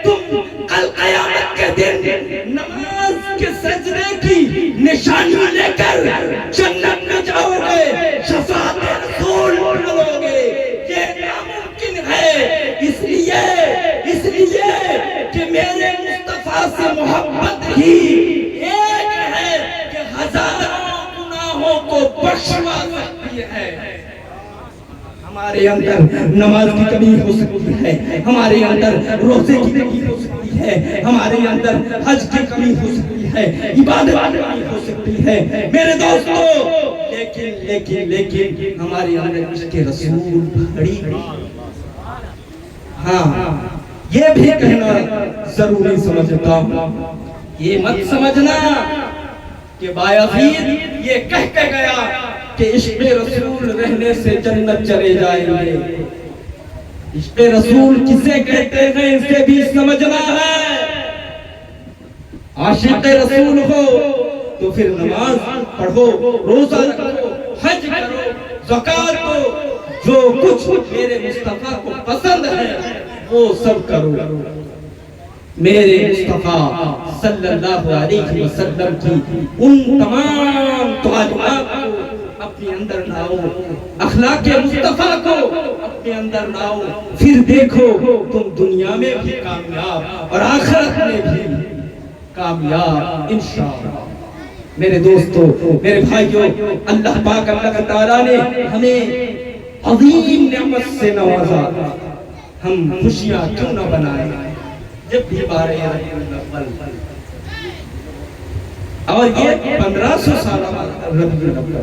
تم کل قیامت کے دن نماز کے سجدے کی نشانی لے کر جنت میں جاؤ گے، شفاعت رسول پڑھو گے۔ یہ ناممکن ہے، اس لیے کہ میرے مصطفیٰ سے محبت ہی ایک ہے کہ ہزاروں گناہوں کو بخشوا سکتی ہے۔ ہمارے اندر نماز کی کمی ہو سکتی ہے، ہمارے اندر روزے کی کمی ہو سکتی ہے، ہمارے اندر حج کی کمی ہو سکتی ہے، عبادت کی کمی ہو سکتی ہے میرے دوستو، لیکن ہمارے اندر عشق رسول بڑی۔ ہاں یہ بھی کہنا ضروری سمجھتا ہوں، یہ مت سمجھنا کہ بایزید یہ کہہ کے گیا کہ عشق رسول رہنے سے جنت چلے جائیں گے۔ عشق رسول کسے کہتے ہیں اسے بھی سمجھنا ہے۔ عاشق رسول ہو تو پھر نماز پڑھو، روزہ رکھو، حج کرو، زکوٰۃ دو، جو کچھ میرے مصطفیٰ کو پسند ہے وہ سب کرو۔ میرے مصطفیٰ صلی اللہ علیہ وسلم کی ان تمام تعلیمات کو اپنے اندر لاؤ، اخلاق مصطفیٰ کو اپنے اندر لاؤ، پھر دیکھو تم دنیا میں بھی کامیاب اور آخرت میں بھی کامیاب انشاءاللہ۔ میرے دوستو، میرے بھائیوں، اللہ پاک اللہ تعالیٰ نے ہمیں عظیم نعمت سے نوازا، ہم خوشیاں کیوں نہ بنائیں جب بھی بارہ ربیع الاول، اور یہ 1500 سال ربیع الاول،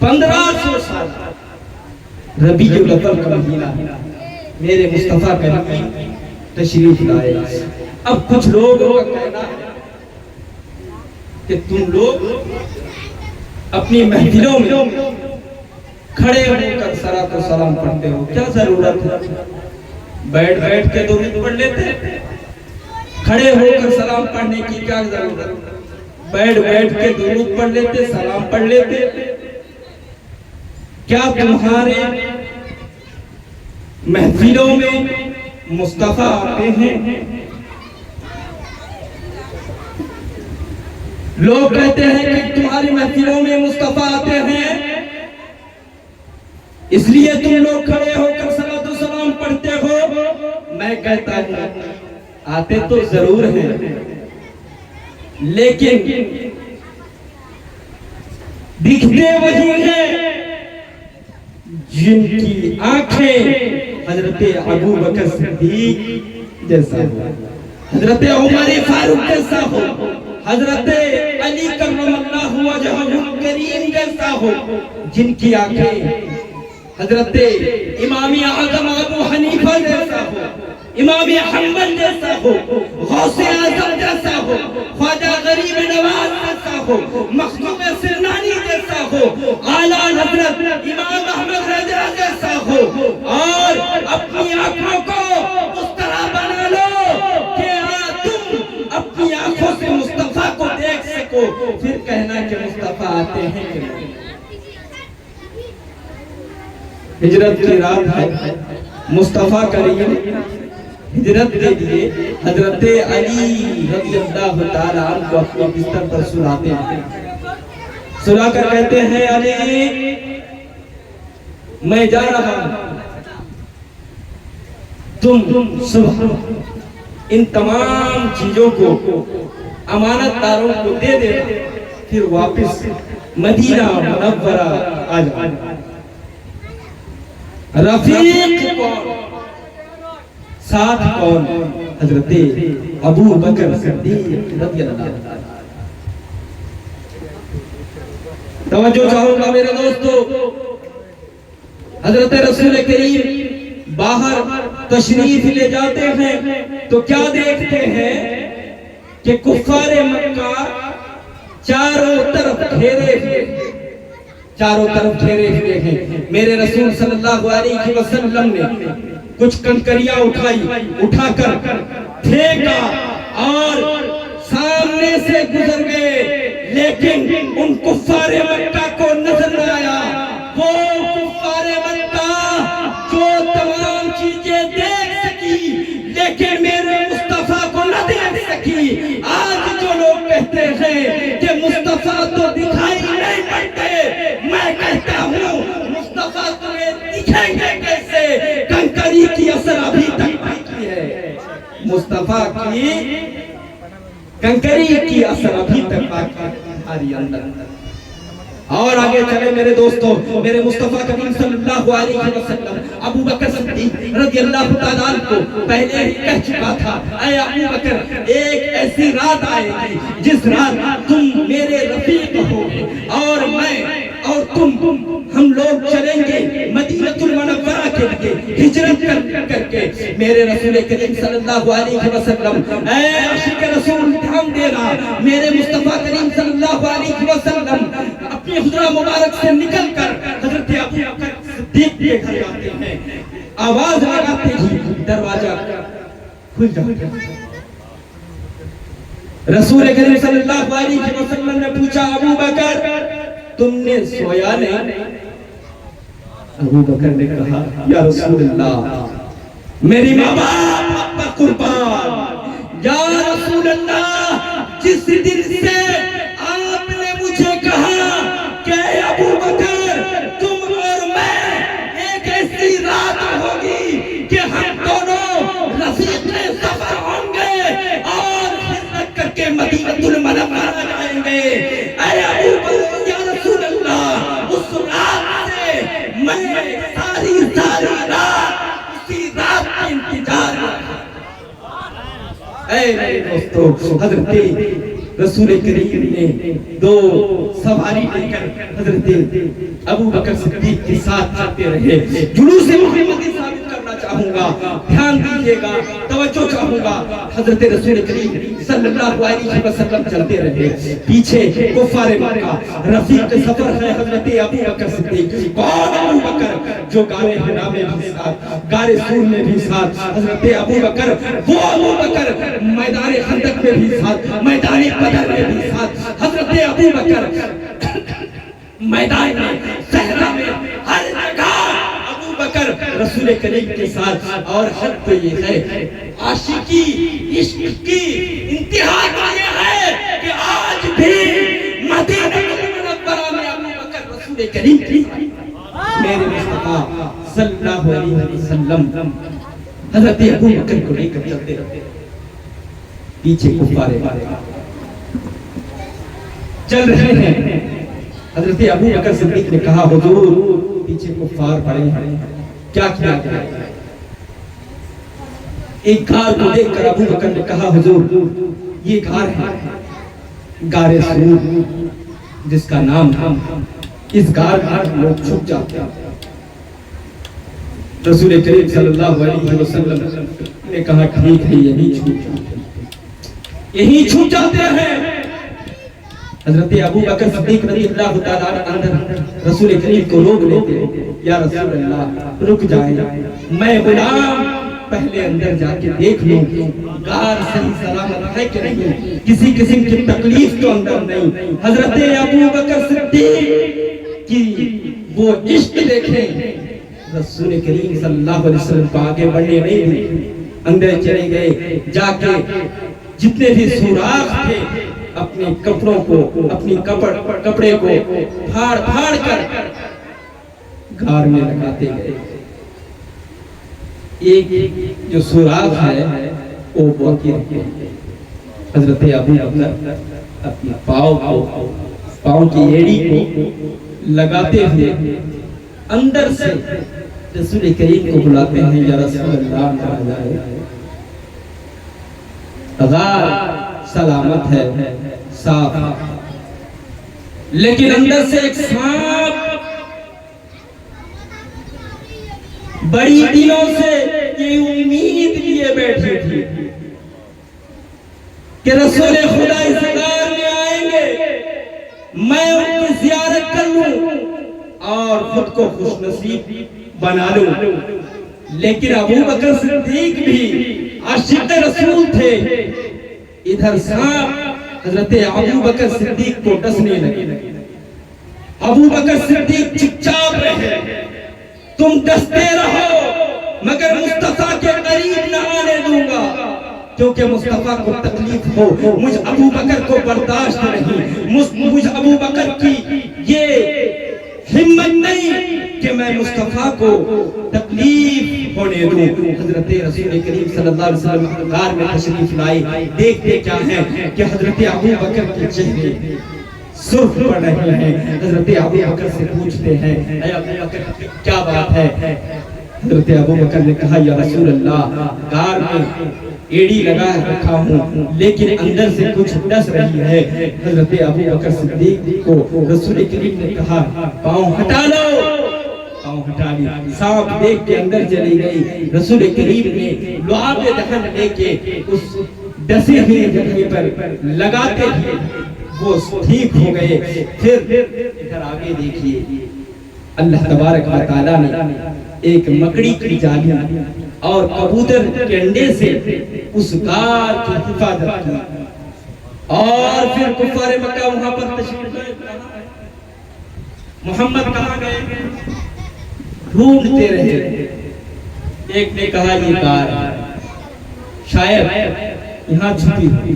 1500 سال ربیع الاول کا مہینہ میرے مصطفیٰ کا نبی تشریف لائے۔ اب کچھ لوگوں کا کہنا ہے کہ تم لوگ اپنی محفلوں میں کھڑے ہو کر صلاۃ و سلام پڑھتے ہو، کیا ضرورت ہے؟ بیٹھ کے درود پڑھ لیتے، کھڑے ہو کر سلام پڑھنے کی کیا ضرورت؟ بیٹھ کے درود پڑھ لیتے، سلام پڑھ لیتے۔ کیا تمہارے محفلوں میں مصطفیٰ آتے ہیں؟ لوگ کہتے ہیں کہ تمہاری محفلوں میں مصطفیٰ آتے ہیں، اس لیے تم لوگ کھڑے ہو کر صلاۃ و سلام پڑھتے ہو۔ میں کہتا ہوں آتے تو ضرور ہیں، لیکن دکھتے وہی ہیں جن کی آنکھیں حضرت ابو بکر صدیق جیسا ہو، حضرت عمر فاروق جیسا ہو، حضرت علی کرم اللہ وجہہ کریم جیسا ہو، جن کی آنکھیں حضرت امام اعظم ابو حنیفہ جیسا ہو، امام حنبل جیسا ہو، غوث اعظم جیسا ہو، خواجہ غریب نواز جیسا ہو، مخدوم سرنانی جیسا ہو، اعلیٰ حضرت امام احمد رضا جیسا ہو، اور اپنی آنکھوں کو اس طرح بنا لو کہ تم اپنی آنکھوں سے مصطفیٰ کو دیکھ سکو، پھر کہنا کہ مصطفیٰ آتے ہیں کہ نہیں۔ ہجرت کی رات ہے، مصطفیٰ کریم ہجرت کے لیے حضرت علی رضی اللہ تعالیٰ عنہ کو اپنے بستر پر سلاتے ہیں، سلا کر کہتے ہیں علی میں جا رہا ہوں، تم صبح ان تمام چیزوں کو امانت داروں کو دے دے، پھر واپس مدینہ منورہ آ جاؤ۔ رفیق کون؟ ساتھ کون؟ حضرت ابو بکر صدیق رضی اللہ عنہ۔ توجہ چاہوں گا میرے دوستو، حضرت رسول کریم باہر تشریف لے جاتے ہیں تو کیا دیکھتے ہیں کہ کفار مکہ چاروں طرف گھیرے ہوئے ہیں۔ میرے رسول صلی اللہ علیہ وسلم نے کچھ کنکریاں اٹھا کر پھینکا اور سے گزر گئے لیکن ان کفار مکہ کو نظر نہ آیا. وہ کفار مکہ جو تمام چیزیں دیکھ سکی لیکن میرے مصطفیٰ کو نہ دیکھ سکی. آج جو لوگ کہتے ہیں کہ مصطفیٰ تو دکھائی نہیں پڑتے، میں کہتا ہوں مصطفیٰ تمہیں دکھیں گے کیسے؟ کنکری کی اثر ابھی تک باقی ہے. مصطفیٰ کی کنکری کی اثر ابھی تک باقی ہے ہماری اندر. اور آگے چلے میرے دوستو، میرے مصطفیٰ کریم صلی اللہ علیہ وسلم ابو بکر صدیق رضی اللہ تعالیٰ عنہ کو پہلے ہی کہہ چکا تھا، اے ابو بکر ایک ایسی رات آئے گی جس رات تم میرے رفیق ہو اور میں اور تم ہم لوگ چلیں گے مدینہ المنورہ کے لیے ہجرت کر کے. میرے رسول کریم صلی اللہ علیہ وسلم، اے عاشق رسول دھیان دینا، میرے مصطفیٰ کریم صلی اللہ علیہ وسلم اپنی حجرہ مبارک سے نکل کر حضرت ابو بکر صدیق کے گھر آتے ہیں. آواز لگاتے ہی دروازہ کھل جاتا ہے. رسول کریم صلی اللہ علیہ وسلم نے پوچھا، ابو بکر تم نے سویا نہیں؟ ابو بکر نے کہا، یا رسول اللہ میری ماں باپ پر قربان، یا رسول اللہ جس دن سے آپ نے مجھے کہا کہ ابو بکر تم اور میں ایک ایسی رات ہوگی کہ ہم دونوں رفیق سفر ہوں گے اور ہجرت کر کے مدینہ المنورہ جائیں گے. اے ابو بکر یا رسول اللہ، اس رات سے میں ساری رات اسی رات کی انتظار میں. اے میرے دوستو، حضرت رسول کریم نے دو سواری لے کر حضرت ابو بکر صدیق کے ساتھ چلتے رہے. جلوس محمدی ثابت کرنا چاہوں گا، دھیان دیجئے گا، توجہ چاہوں گا. حضرت رسول کریم صلی اللہ علیہ وسلم چلتے رہے، پیچھے کفار مکہ. رفیق سفر ہے حضرت ابو بکر صدیق. کون ابو بکر؟ جو غار حرا میں بھی ساتھ، غار سور میں بھی ساتھ حضرت ابو بکر، وہ ابو بکر میدان خندق میں بھی ساتھ، میدان بدر میں بھی ساتھ. حضرت ابو بکر میدان میں، صحرا میں، ہر جگہ ابو بکر رسول کریم کے ساتھ. اور حد تو یہ ہے، عاشقی عشق کی انتہا کا یہ ہے کہ آج بھی مدینہ المنورہ میں ابو بکر رسول کریم کی میرے مصطفیٰ صلی اللہ علیہ وسلم حضرت ابو بکر کو لے کر چلتے رہتے. پیچھے کفار چل رہے ہیں. حضرت ابو بکر صدیق نے کہا، حضور پیچھے کفار پڑے ہیں، کیا کیا جائے؟ ایک غار کو دیکھ کر ابو بکر نے کہا، حضور یہ غار ہے غار سور جس کا نام تھا. اس غار میں لوگ چھپ جاتے ہیں. رسول کریم صلی اللہ علیہ وسلم نے کہا، ٹھیک ہے یہی چھپ جاتے ہیں. حضرت ابو بکر صدیق رضی اللہ تعالیٰ عنہ رسول کریم کو روک لیتے، یا رسول اللہ رک جائیں، میں غلام پہلے اندر جا کے دیکھ لوں غار صحیح سلامت ہے کہ نہیں، کسی قسم کی تکلیف تو اندر نہیں. حضرت ابو بکر صدیق کی وہ عشق دیکھیں. رسول کریم صلی اللہ علیہ وسلم کو آگے بڑھنے نہیں دی، اندر چلے گئے. جا کے جتنے بھی سوراخ تھے اپنے کپڑوں کو، اپنی کپڑے کو پھاڑ پھاڑ کر غار میں لگاتے گئے. ایک جو سوراخ ہے وہ باقی رکھے. حضرت ابو بکر اپنے پاؤں کی ایڑی کو لگاتے ہوئے اندر سے رسول کریم کو بلاتے ہیں، یا رسول اللہ غار سلامت ہے، صاف، لیکن اندر سے ایک سانپ بڑی دنوں سے یہ امید لیے بیٹھے تھے کہ رسول خدا اس غار میں آئیں گے، میں ان کی زیارت کر لوں اور خود کو خوش نصیب بنا لوں. لیکن ابو بکر صدیق بھی عاشق رسول تھے. ادھر سانپ حضرت ابو بکر صدیق کو ڈسنے لگے. ابو بکر صدیق چپ چاپ رہے. تم ڈستے رہو مگر مصطفیٰ کے قریب نہ آنے دوں گا کیونکہ مصطفیٰ کو تکلیف ہو. مجھ ابو بکر کو برداشت نہیں. مجھ ابو بکر کی یہ ہمت نہیں کہ میں مصطفیٰ کو تکلیف ہونے دوں. حضرت رسول کریم صلی اللہ علیہ وسلم غار میں تشریف لائے. دیکھتے کیا ہے کہ حضرت ابو بکر کے چہرے سرخ پڑ رہے ہیں. حضرت ابو بکر سے پوچھتے ہیں اے ابو بکر کیا بات ہے؟ حضرت ابو بکر نے کہا یا رسول اللہ غار میں ایڑی لگا رکھا ہوں لیکن اندر سے کچھ ڈس رہی ہے. حضرت ابو بکر صدیق کو رسول کریم نے کہا پاؤں ہٹا لو. پاؤں ہٹا لی. سانپ دیکھ کے اندر چلی گئی. رسول کریم نے لعاب دہن لے کے اس ڈسے ہوئے جگہ پر لگاتے ہی وہ ٹھیک ہو گئے. پھر ادھر آگے دیکھیے اللہ تبارک و تعالیٰ نے ایک مکڑی کی جالی اور کبوتر کے انڈے سے اس غار کی حفاظت کی. اور پھر کفار مکہ وہاں پر تشریف لائے. محمد کہاں گئے؟ ڈھونڈتے رہے. ایک نے کہا یہ غار شاید یہاں چھپی ہوئی.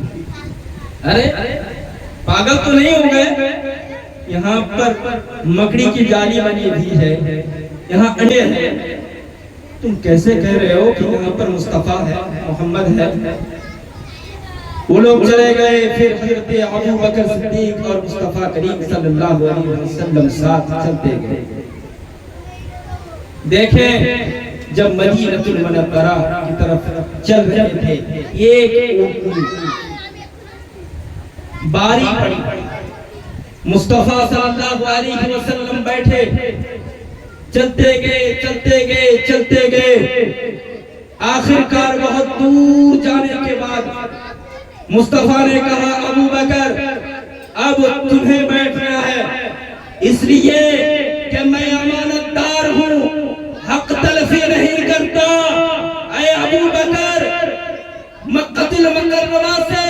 ارے پاگل تو نہیں ہو گئے؟ یہاں پر مکڑی کی جالی بنی ہوئی ہے, یہاں انڈے ہیں, تم کیسے کہہ رہے ہو کہ یہاں پر مصطفیٰ ہے, محمد ہے؟ وہ لوگ چلے گئے. پھر حضرت ابو بکر صدیق اور مصطفیٰ کریم صلی اللہ علیہ وسلم ساتھ چلتے گئے. دیکھیں جب مدینہ المنورہ کی طرف چل رہے تھے ایک باری پڑی. مصطفیٰ صلی اللہ علیہ وسلم بیٹھے, چلتے گئے. آخر کار بہت دور جانے کے بعد مصطفیٰ نے کہا ابو بکر اب تمہیں بیٹھنا ہے, اس لیے کہ میں امانت دار ہوں, حق تلفی نہیں کرتا. اے ابو بکر مکہ المکرمہ سے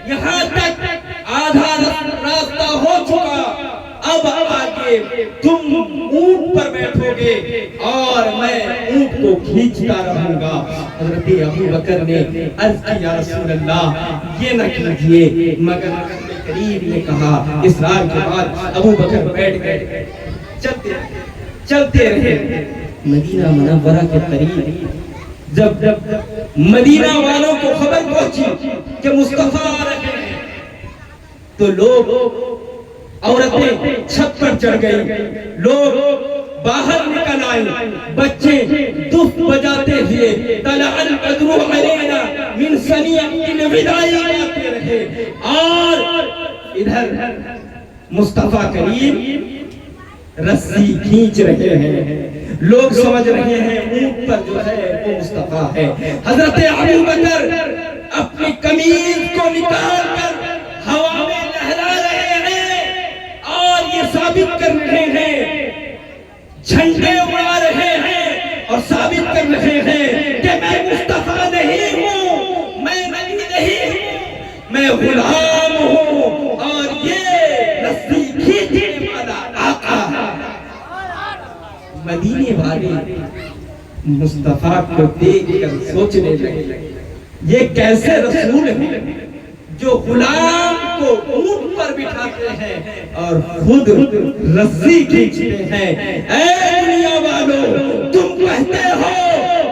یہاں تک آدھا راستہ ہو چکا, اب آگے تم اونٹ پر بیٹھو گے اور میں اونٹ کو کھینچتا رہوں گا. حضرت ابو بکر نے عرض کی یا رسول اللہ یہ نہ کیجئے, مگر رسول کریم نے کہا. اسرار کے بعد ابو بکر بیٹھ گئے. چلتے رہے. مدینہ منورہ کے قریب جب مدینہ والوں کو خبر پہنچی کہ مصطفیٰ آ رہے ہیں تو لوگ, عورتیں چھت پر چڑھ گئی, لوگ باہر نکل آئے, بچے دف بجاتے ہوئے طلع البدر علینا من ثنیۃ الوداع گاتے رہے. اور ادھر مصطفیٰ کریم رسی کھینچ رہے ہیں. لوگ سمجھ رہے ہیں اونٹ پر جو ہے وہ مصطفیٰ ہے. حضرت ابو بکر اپنی قمیض کو نکال کر ہوا میں لہرا رہے ہیں اور یہ ثابت کر رہے ہیں, جھنڈے اڑا رہے ہیں اور ثابت کر رہے ہیں کہ میں مصطفیٰ نہیں ہوں, میں نبی نہیں ہوں, میں غلام ہوں اور یہ رسی کھینچنے والا آقا ہے. مدینے والے مصطفیٰ کو دیکھ کر سوچنے لگے یہ کیسے رسول ہیں جو غلام کو اونٹ پر بٹھاتے ہیں اور خود رسی کھینچتے ہیں. اے دنیا والو تم کہتے ہو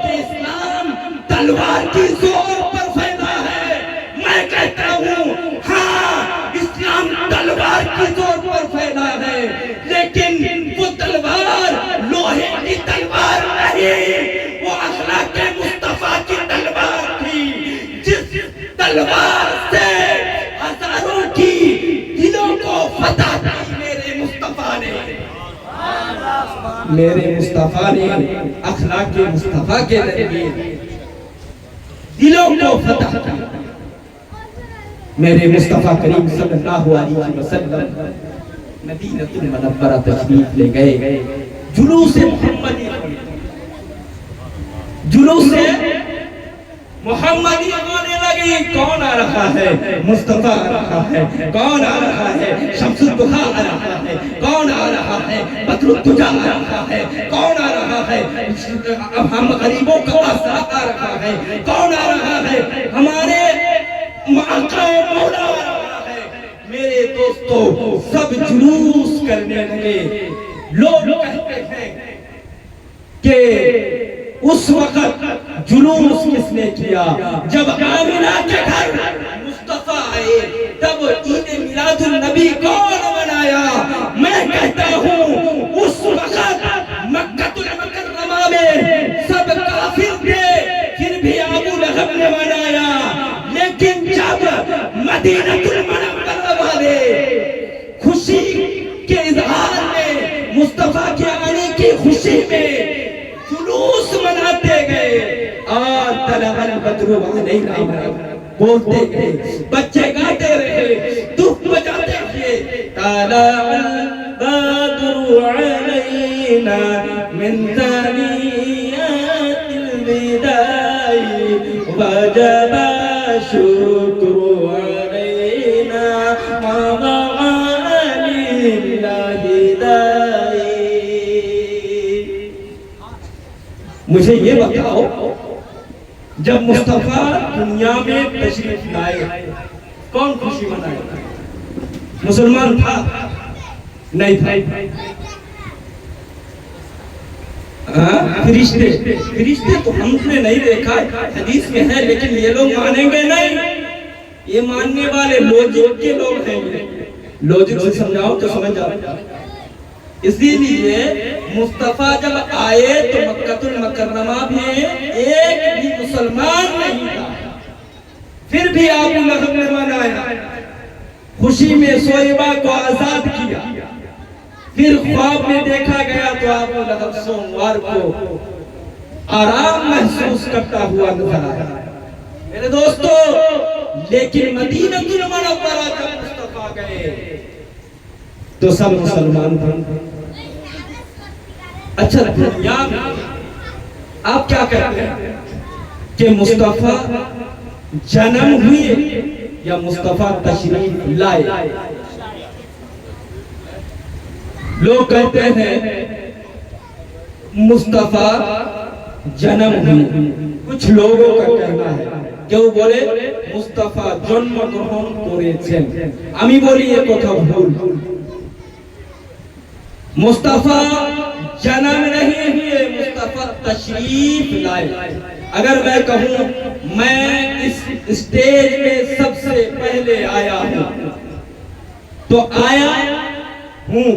کہ اسلام تلوار کی زور پر پھیلا ہے, میں کہتا ہوں ہاں اسلام تلوار کی زور پر پھیلا ہے, لیکن وہ تلوار لوہے کی تلوار نہیں, وہ اخلاق مصطفیٰ کی تلوار تھی, جس تلوار سے ہزاروں کی دلوں کو فتح کی میرے مصطفیٰ نے. میرے مصطفیٰ نے اخلاق مصطفیٰ کے ذریعے دلوں کو فتح کی. میرے مصطفیٰ کریم صلی اللہ علیہ وسلم مدینہ المنورہ تشریف لے گئے. جلوس محمدی محمدی آنے لگی، کون آ رہا ہے؟ مصطفیٰ آ رہا ہے۔ کون آ رہا ہے؟ شمس الضحیٰ آ رہا ہے۔ کون آ رہا ہے؟ بدر الدجیٰ آ رہا ہے۔ کون آ رہا ہے؟ اب ہم غریبوں کا آسرا آ رہا ہے۔ کون آ رہا ہے؟ ہمارے آقا و مولا آ رہا ہے۔ میرے دوستو سب جلوس کرنے لگے۔ لوگ کہتے ہیں کہ اس وقت جلوس کس نے کیا؟ جب آمنہ کے گھر مصطفیٰ آئے تب عید میلاد النبی کون منایا؟ میں کہتا ہوں اس وقت مکہ المکرمہ میں سب کافر تھے، پھر بھی ابو لہب نے منایا، لیکن جب مدینہ المنورہ والے خوشی کے اظہار میں مصطفیٰ کے آنے کی خوشی میں جلوس مناتے گئے اور طلع البدر علینا بولتے گئے، بچے گاتے رہے، دف بجاتے ہوئے، طلع البدر علینا من ثنیات الوداع وجب الشکر علینا مجھے یہ بتاؤ، جب مصطفیٰ دنیا میں تشریف لائے کون خوشی منائے؟ مسلمان تھا؟ نہیں تھا۔ فرشتے تو ہم نے نہیں دیکھا، حدیث میں ہے، لیکن یہ لوگ مانیں گے نہیں۔ یہ ماننے والے لوجک کے لوگ ہیں، لوجک سے سمجھاؤ تو سمجھ جاؤ۔ اسی لیے مصطفیٰ جب آئے تو مکہ المکرمہ میں ایک بھی مسلمان نہیں تھا، پھر بھی ابو لہب نے منایا، خوشی میں سویبہ کو آزاد کیا۔ پھر خواب میں دیکھا گیا تو ابو لہب سوموار کو آرام محسوس کرتا ہوا نظر آیا۔ میرے دوستو، لیکن مدینہ المنورہ جب مصطفیٰ گئے تو سب مسلمان تھے۔ اچھا دنیا میں آپ کیا کہتے ہیں کہ مصطفیٰ جنم ہوئے یا مصطفیٰ تشریف لائے؟ لوگ کہتے ہیں مصطفیٰ جنم ہوئے، کچھ لوگوں کا کہنا ہے کہ وہ بولے مصطفیٰ جنم گرہن کরেছেন، আমি বলি یہ কথা ভুল۔ مصطفیٰ جنم نہیں ہوئے، مصطفیٰ تشریف لائے۔ اگر میں کہوں میں اس اسٹیج میں سب سے پہلے آیا ہوں تو آیا ہوں،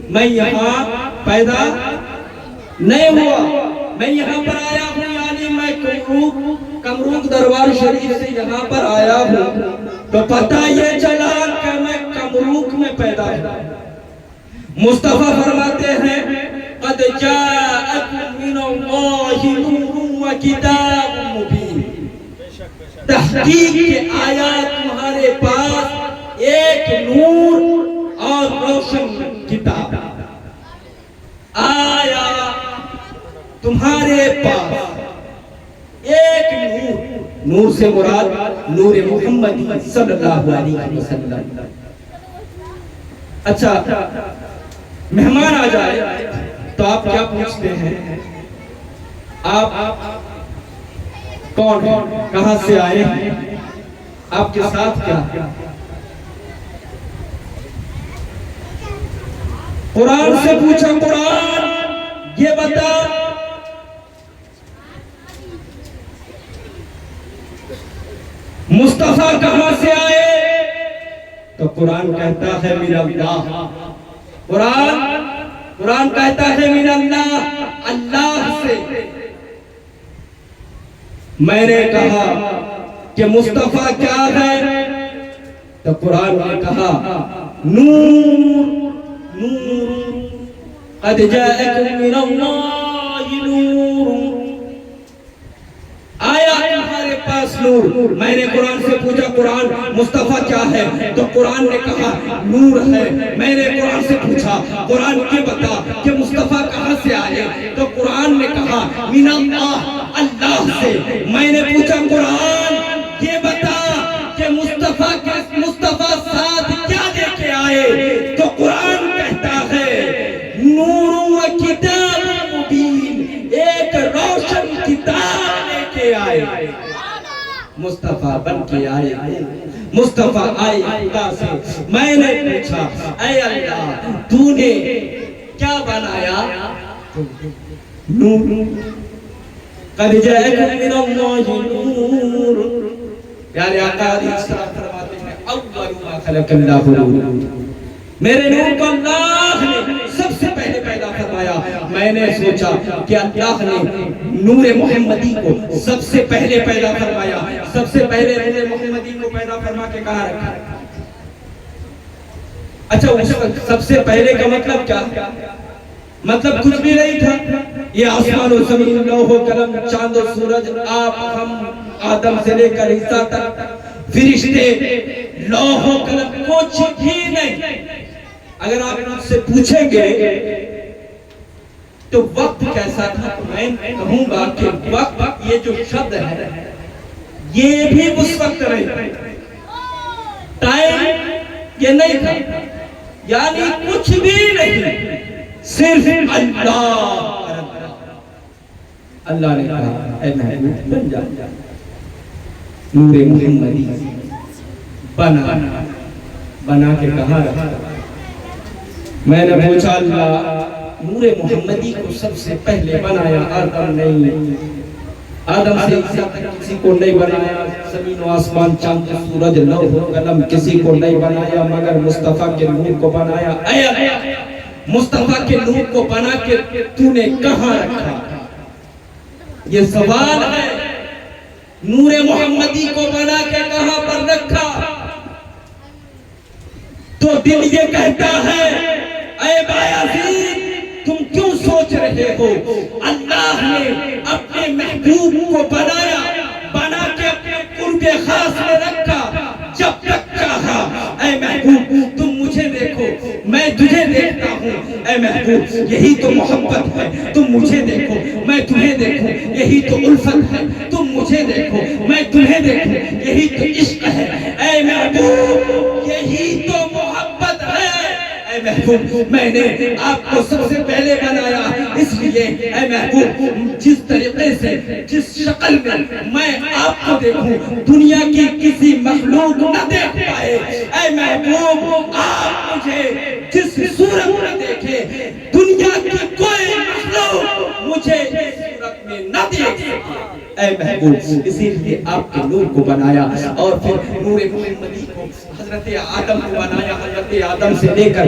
میں یہاں پیدا نہیں ہوا، میں یہاں پر آیا ہوں، یعنی میں کمروک دربار شریف سے یہاں پر آیا ہوں تو پتہ یہ چلا کہ میں کمروک میں پیدا ہوں۔ مصطفیٰ فرماتے ہیں قد جاءکم من اللہ نور و کتاب مبین، تحقیق کے آیات تمہارے پاس ایک نور اور روشن کتاب آیا تمہارے پاس ایک نور، نور سے مراد نور محمد صلی اللہ علیہ وسلم۔ اچھا مہمان آ جائے تو آپ کیا پوچھتے ہیں؟ آپ کون ہیں؟ کہاں سے آئے ہیں؟ آپ کے ساتھ کیا؟ قرآن سے پوچھا، قرآن یہ بتا مصطفیٰ کہاں سے آئے؟ تو قرآن کہتا ہے من اللہ۔ قرآن کہتا ہے من اللہ، اللہ سے۔ میں نے کہا کہ مصطفیٰ کیا ہے؟ تو قرآن نے کہا نور، نور قد جاءکم من اللہ نور، آیا تمہارے پاس نور۔ میں نے قرآن سے پوچھا قرآن مصطفیٰ کیا ہے؟ تو قرآن نے کہا نور ہے۔ میں نے قرآن سے پوچھا قرآن یہ بتا کہ مصطفیٰ کہاں سے آئے؟ تو قرآن نے کہا من اللہ، اللہ سے میں نے پوچھا قرآن یہ بتا کہ مصطفیٰ ساتھ کیا لے کے آئے؟ تو قرآن کہتا ہے نور و کتاب مبین، ایک روشن کتاب لے کے آئے، مصطفیٰ بن کے آئے، مصطفیٰ آئے اللہ سے۔ میں نے پوچھا اے اللہ تو نے کیا بنایا؟ نور، قد جاءکم من اللہ نور، پیارے آقا علیہ السلام فرماتے ہیں اول ما خلق اللہ نور، میرے نور کو اللہ نے سب سے پہلے پیدا فرمایا۔ میں نے سوچا کہ اللہ نے نور محمدی کو سب سے پہلے پیدا فرمایا، سب سے پہلے نور محمدی کو پیدا فرما کے کہاں رکھا؟ اچھا اس وقت سب سے پہلے کا مطلب کیا؟ مطلب کچھ بھی نہیں تھا، یہ آسمان و زمین، لوح و قلم، چاند و سورج، آپ ہم آدم سے لے کر عیسیٰ تک، فرشتے، لوح و قلم، کچھ بھی نہیں۔ اگر آپ مجھ سے پوچھیں گے تو وقت کیسا تھا، تو میں کہوں گا کہ وقت یہ جو شبد ہے یہ بھی اس وقت نہیں، ٹائم یہ نہیں تھا، یعنی کچھ بھی نہیں، صرف اللہ نے کہا اے محبوب بن جا، نور محمدی بنا کے کہاں رکھا؟ میں نے پوچھا اللہ نور محمدی کو سب سے پہلے بنایا آدم نہیں، آدم سے عیسیٰ تک کسی کو نہیں بنایا، زمین و آسمان، چاند و سورج، لوح و قلم کسی کو نہیں بنایا مگر مصطفیٰ کے نور کو بنایا۔ اے اللہ مصطفیٰ کے نور کو بنا کے تو نے کہاں رکھا؟ یہ سوال ہے، نور محمدی کو بنا کے کہاں پر رکھا؟ تو دل یہ کہتا ہے اے بایزید تم کیوں سوچ رہے ہو؟ اللہ نے اپنے محبوب کو بنایا، بنا کے اپنے قرب خاص میں رکھا، جب تک چاہا اے محبوب تم مجھے دیکھو میں تجھے دیکھتا ہوں، اے محبوب یہی تو محبت ہے، تم مجھے دیکھو میں تمہیں دیکھوں، یہی تو الفت ہے، تم مجھے دیکھو میں تمہیں دیکھوں، یہی تو عشق ہے، اے محبوب یہی تو محبت ہے۔ اے محبوب میں نے آپ کو سب سے پہلے بنایا، اس لیے اے محبوب جس طریقے سے جس شکل میں آپ کو دیکھوں دنیا کی کسی مخلوق نہ دیکھ پائے، اے محبوب آپ مجھے جس صورت میں دیکھے دنیا کی کوئی مخلوق مجھے اس صورت میں نہ دیکھ سکے، اے محبوب اسی لیے آپ کے نور کو بنایا، اور پھر نور محمدی کو حضرت آدم کو بنایا، حضرت آدم سے لے کر